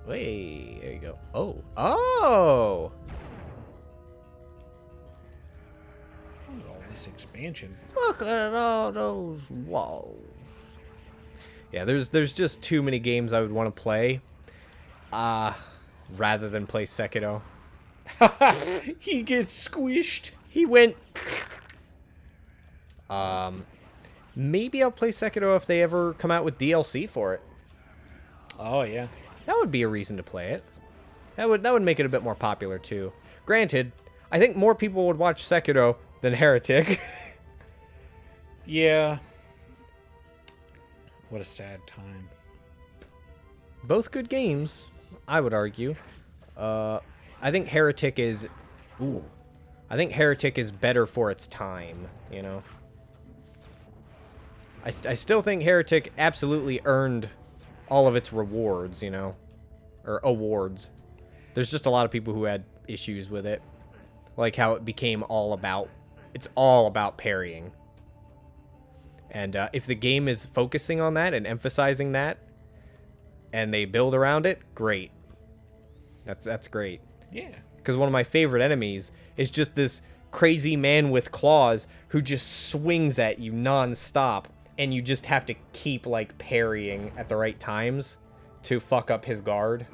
Wait, there you go. Oh. Oh! Look at all this expansion. Look at all those walls. Yeah, there's just too many games I would want to play. Rather than play Sekiro. He gets squished. He went... Maybe I'll play Sekiro if they ever come out with DLC for it. Oh yeah. That would be a reason to play it. That would make it a bit more popular too. Granted, I think more people would watch Sekiro than Heretic. Yeah. What a sad time. Both good games, I would argue. I think Heretic is... Ooh. I think Heretic is better for its time, you know? I still think Heretic absolutely earned all of its rewards, you know? Or awards. There's just a lot of people who had issues with it. Like how it became all about... It's all about parrying. And if the game is focusing on that and emphasizing that, and they build around it, great. That's great. Yeah. Because one of my favorite enemies is just this crazy man with claws who just swings at you non-stop, and you just have to keep, like, parrying at the right times to fuck up his guard.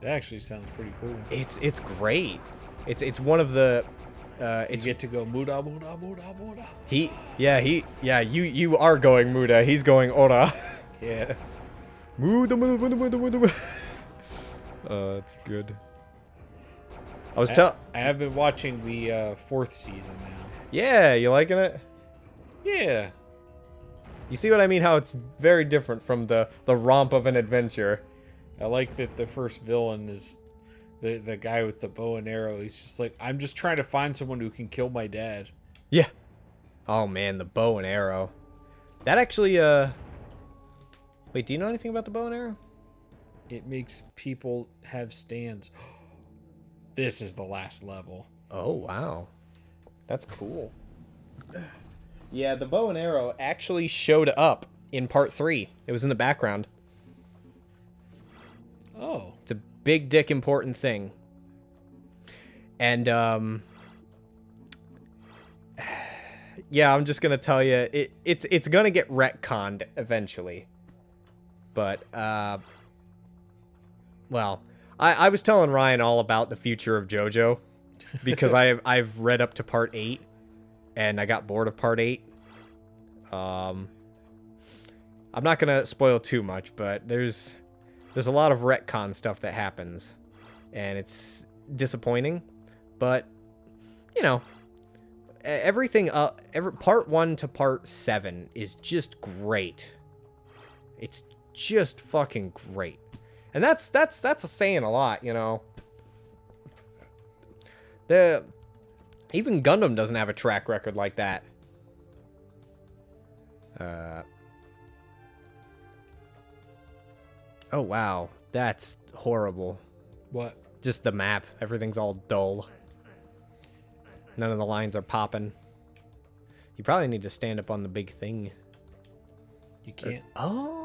That actually sounds pretty cool. It's great. It's one of the... You get to go Muda, Muda, Muda, Muda. You are going Muda. He's going Ora. Yeah. Muda, Muda, Muda, Muda, Muda, Muda. That's good. I have been watching the fourth season now. Yeah, you liking it? Yeah. You see what I mean? How it's very different from the romp of an adventure. I like that the first villain is the guy with the bow and arrow. He's just like, I'm just trying to find someone who can kill my dad. Yeah. Oh man, the bow and arrow. That actually Wait, do you know anything about the bow and arrow? It makes people have stands. This is the last level. Oh wow. That's cool. Yeah, the bow and arrow actually showed up in part 3. It was in the background. Oh. It's a big dick important thing. And yeah, I'm just gonna tell you, it's gonna get retconned eventually. But well, I was telling Ryan all about the future of JoJo because I've read up to part 8 and I got bored of part 8. I'm not gonna spoil too much, but there's a lot of retcon stuff that happens, and it's disappointing. But you know, everything part 1 to part 7 is just great. It's just fucking great, and that's saying a lot, you know. Even Gundam doesn't have a track record like that. Oh wow, that's horrible. What? Just the map. Everything's all dull. None of the lines are popping. You probably need to stand up on the big thing. You can't. Oh.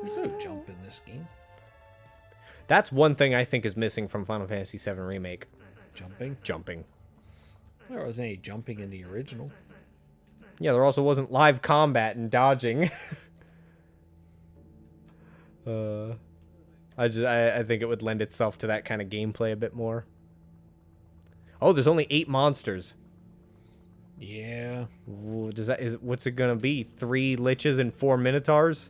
There's no jump in this game. That's one thing I think is missing from Final Fantasy VII Remake. Jumping? Jumping. There wasn't any jumping in the original. Yeah, there also wasn't live combat and dodging. I think it would lend itself to that kind of gameplay a bit more. Oh, there's only 8 monsters. Yeah. Ooh, what's it gonna be? 3 liches and 4 minotaurs?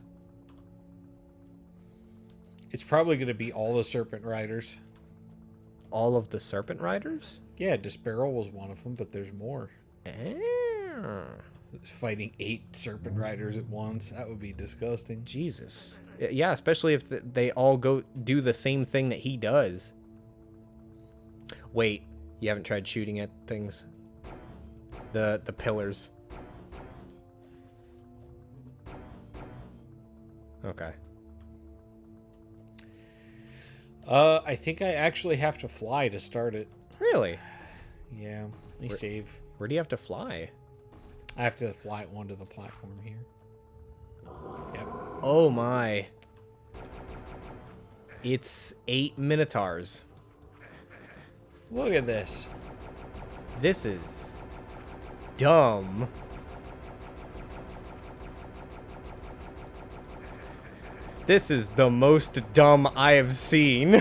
It's probably going to be all the Serpent Riders. All of the Serpent Riders? Yeah, Desperal was one of them, but there's more. Fighting 8 Serpent Riders at once. That would be disgusting. Jesus. Yeah, especially if they all go do the same thing that he does. Wait, you haven't tried shooting at things? The pillars. Okay. I think I actually have to fly to start it. Really? Yeah. Let me save. Where do you have to fly? I have to fly it onto the platform here. Yep. Oh my. It's 8 minotaurs. Look at this. This is dumb. This is the most dumb I have seen.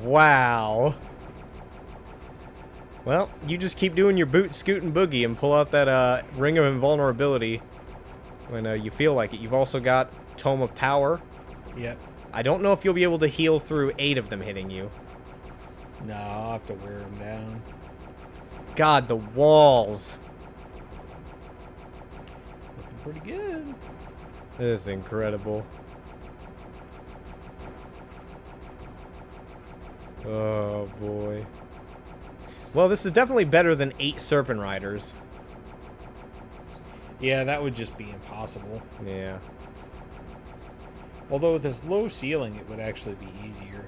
Wow. Well, you just keep doing your boot, scoot, and boogie and pull out that ring of invulnerability when you feel like it. You've also got Tome of Power. Yep. I don't know if you'll be able to heal through 8 of them hitting you. No, I'll have to wear them down. God, the walls. Looking pretty good. This is incredible. Oh, boy. Well, this is definitely better than 8 Serpent Riders. Yeah, that would just be impossible. Yeah. Although with this low ceiling, it would actually be easier.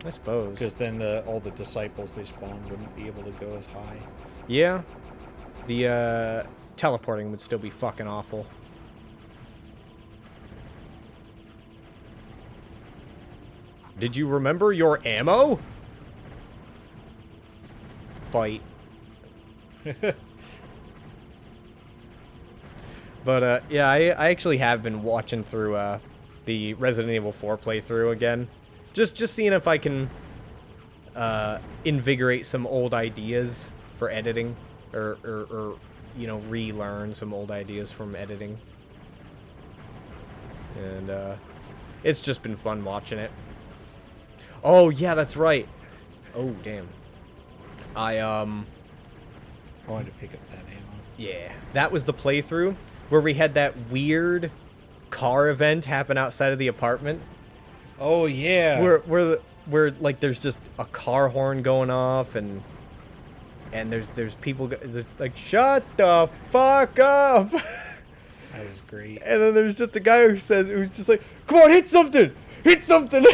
I suppose. Because then all the disciples they spawn wouldn't be able to go as high. Yeah. The teleporting would still be fucking awful. Did you remember your ammo? Fight. But, yeah, I actually have been watching through, the Resident Evil 4 playthrough again. Just seeing if I can, invigorate some old ideas for editing. Or you know, relearn some old ideas from editing. And, it's just been fun watching it. Oh, yeah, that's right. Oh, damn. I wanted to pick up that ammo. Yeah, that was the playthrough where we had that weird car event happen outside of the apartment. Oh yeah. Where like there's just a car horn going off and there's people there's like shut the fuck up. That was great. And then there's just a guy who's just like, come on, hit something, hit something.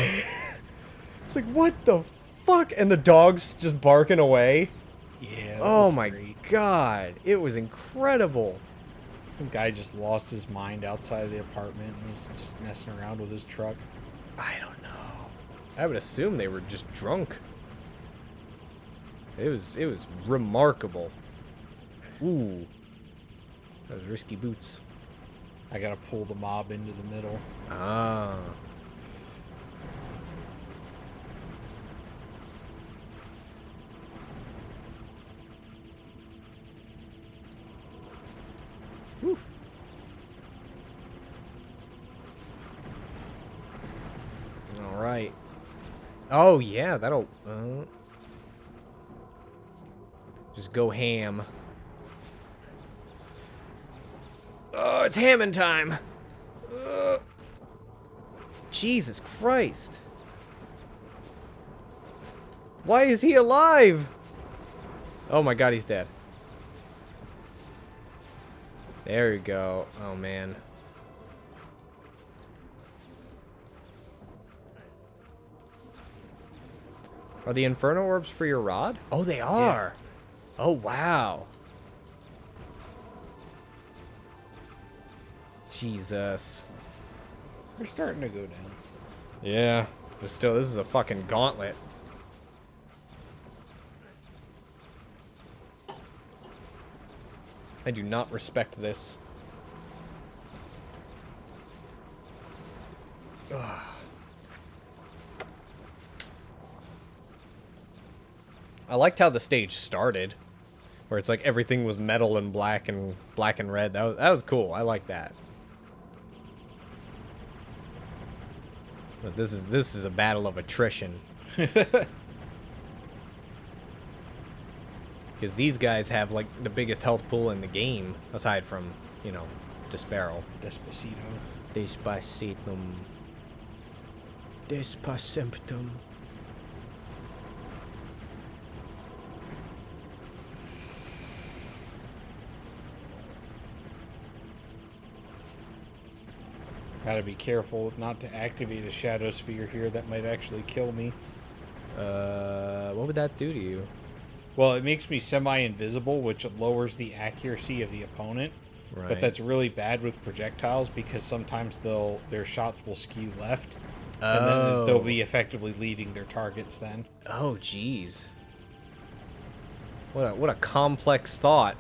It's like, what the fuck? And the dog's just barking away. Yeah. Oh my god, it was incredible. Some guy just lost his mind outside of the apartment and was just messing around with his truck. I don't know. I would assume they were just drunk. It was remarkable. Ooh. Those risky boots. I gotta pull the mob into the middle. Ah. Woof. All right. Oh yeah, that'll just go ham. Oh, it's hamming time. Jesus Christ. Why is he alive? Oh my god, he's dead. There you go. Oh man. Are the Inferno Orbs for your rod? Oh, they are. Oh, wow. Jesus. We're starting to go down. Yeah, but still, this is a fucking gauntlet. I do not respect this. Ugh. I liked how the stage started, where it's like everything was metal and black and red. That was cool. I like that. But this is a battle of attrition. Because these guys have like the biggest health pool in the game, aside from, you know, Despero. Despacito. Despacitum. Despacitum. Gotta be careful not to activate a shadow sphere here. That might actually kill me. What would that do to you? Well, it makes me semi-invisible, which lowers the accuracy of the opponent. Right. But that's really bad with projectiles because sometimes their shots will skew left. Oh. And then they'll be effectively leading their targets then. Oh, jeez. What a complex thought.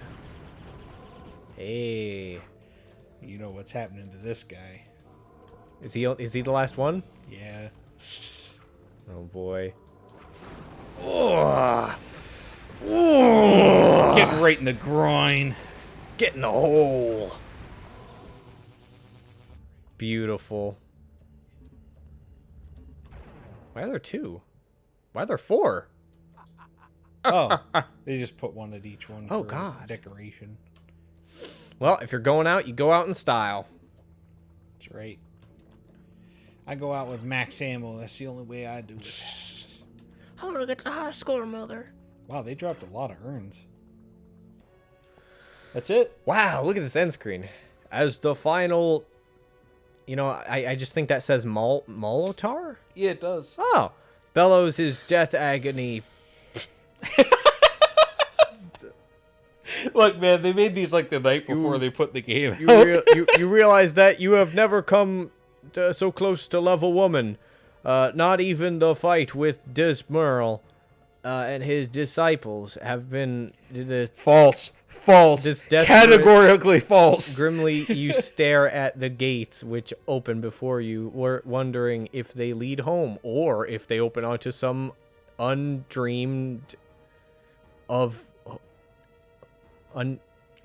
Hey. You know what's happening to this guy. Is he the last one? Yeah. Oh boy. Getting right in the groin. Get in the hole. Beautiful. Why are there two? Why are there four? Oh, they just put one at each one Oh, for God. decoration. Well, if you're going out, you go out in style. That's right. I go out with max ammo. That's the only way I do it. I'm gonna get the high score, Mother. Wow, they dropped a lot of urns. That's it. Wow, look at this end screen. As the final... You know, I just think that says Molotar? Yeah, it does. Oh. Bellows his death agony. Look, man, they made these like the night before they put the game You, out. you realize that you have never come so close to level woman. Not even the fight with Dismerl and his disciples have been... False. False. This desperate- Categorically false. Grimly, you stare at the gates which open before you, wondering if they lead home or if they open onto some undreamed of...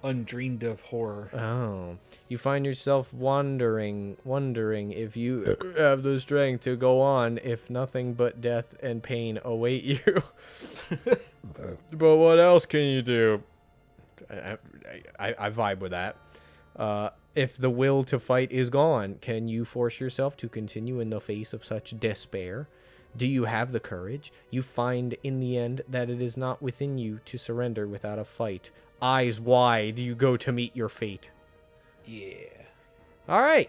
Undreamed of horror. Oh. You find yourself wondering if you have the strength to go on if nothing but death and pain await you. But what else can you do? I vibe with that. If the will to fight is gone, can you force yourself to continue in the face of such despair? Do you have the courage? You find in the end that it is not within you to surrender without a fight. Eyes wide, you go to meet your fate. Yeah. All right.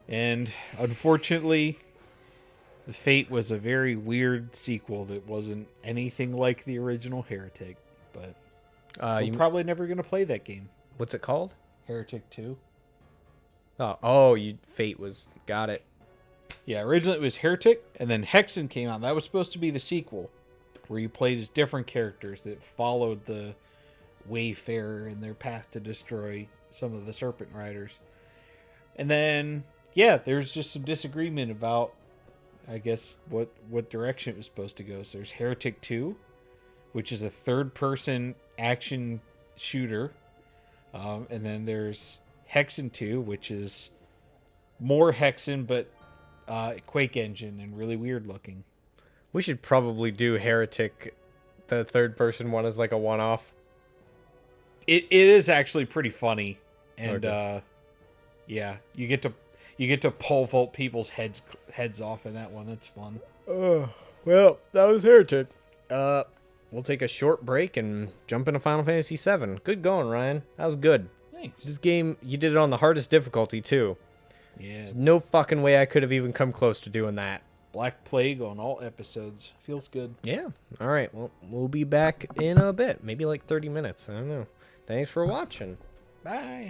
And unfortunately, the Fate was a very weird sequel that wasn't anything like the original Heretic. But we're probably never going to play that game. What's it called? Heretic 2. Fate was... Got it. Yeah, originally it was Heretic, and then Hexen came out. That was supposed to be the sequel, where you played as different characters that followed the Wayfarer in their path to destroy some of the Serpent Riders. And then, yeah, there's just some disagreement about, I guess, what direction it was supposed to go. So there's Heretic 2, which is a third-person action shooter. And then there's Hexen 2, which is more Hexen, but Quake engine and really weird looking. We should probably do Heretic, the third-person one, as like a one-off. It is actually pretty funny, and Okay. yeah, you get to pole vault people's heads off in that one. That's fun. Well, that was Heretic. We'll take a short break and jump into Final Fantasy VII. Good going, Ryan. That was good. Thanks. This game, you did it on the hardest difficulty, too. Yeah. There's no fucking way I could have even come close to doing that. Black Plague on all episodes. Feels good. Yeah. All right. Well, we'll be back in a bit. Maybe like 30 minutes. I don't know. Thanks for watching. Bye.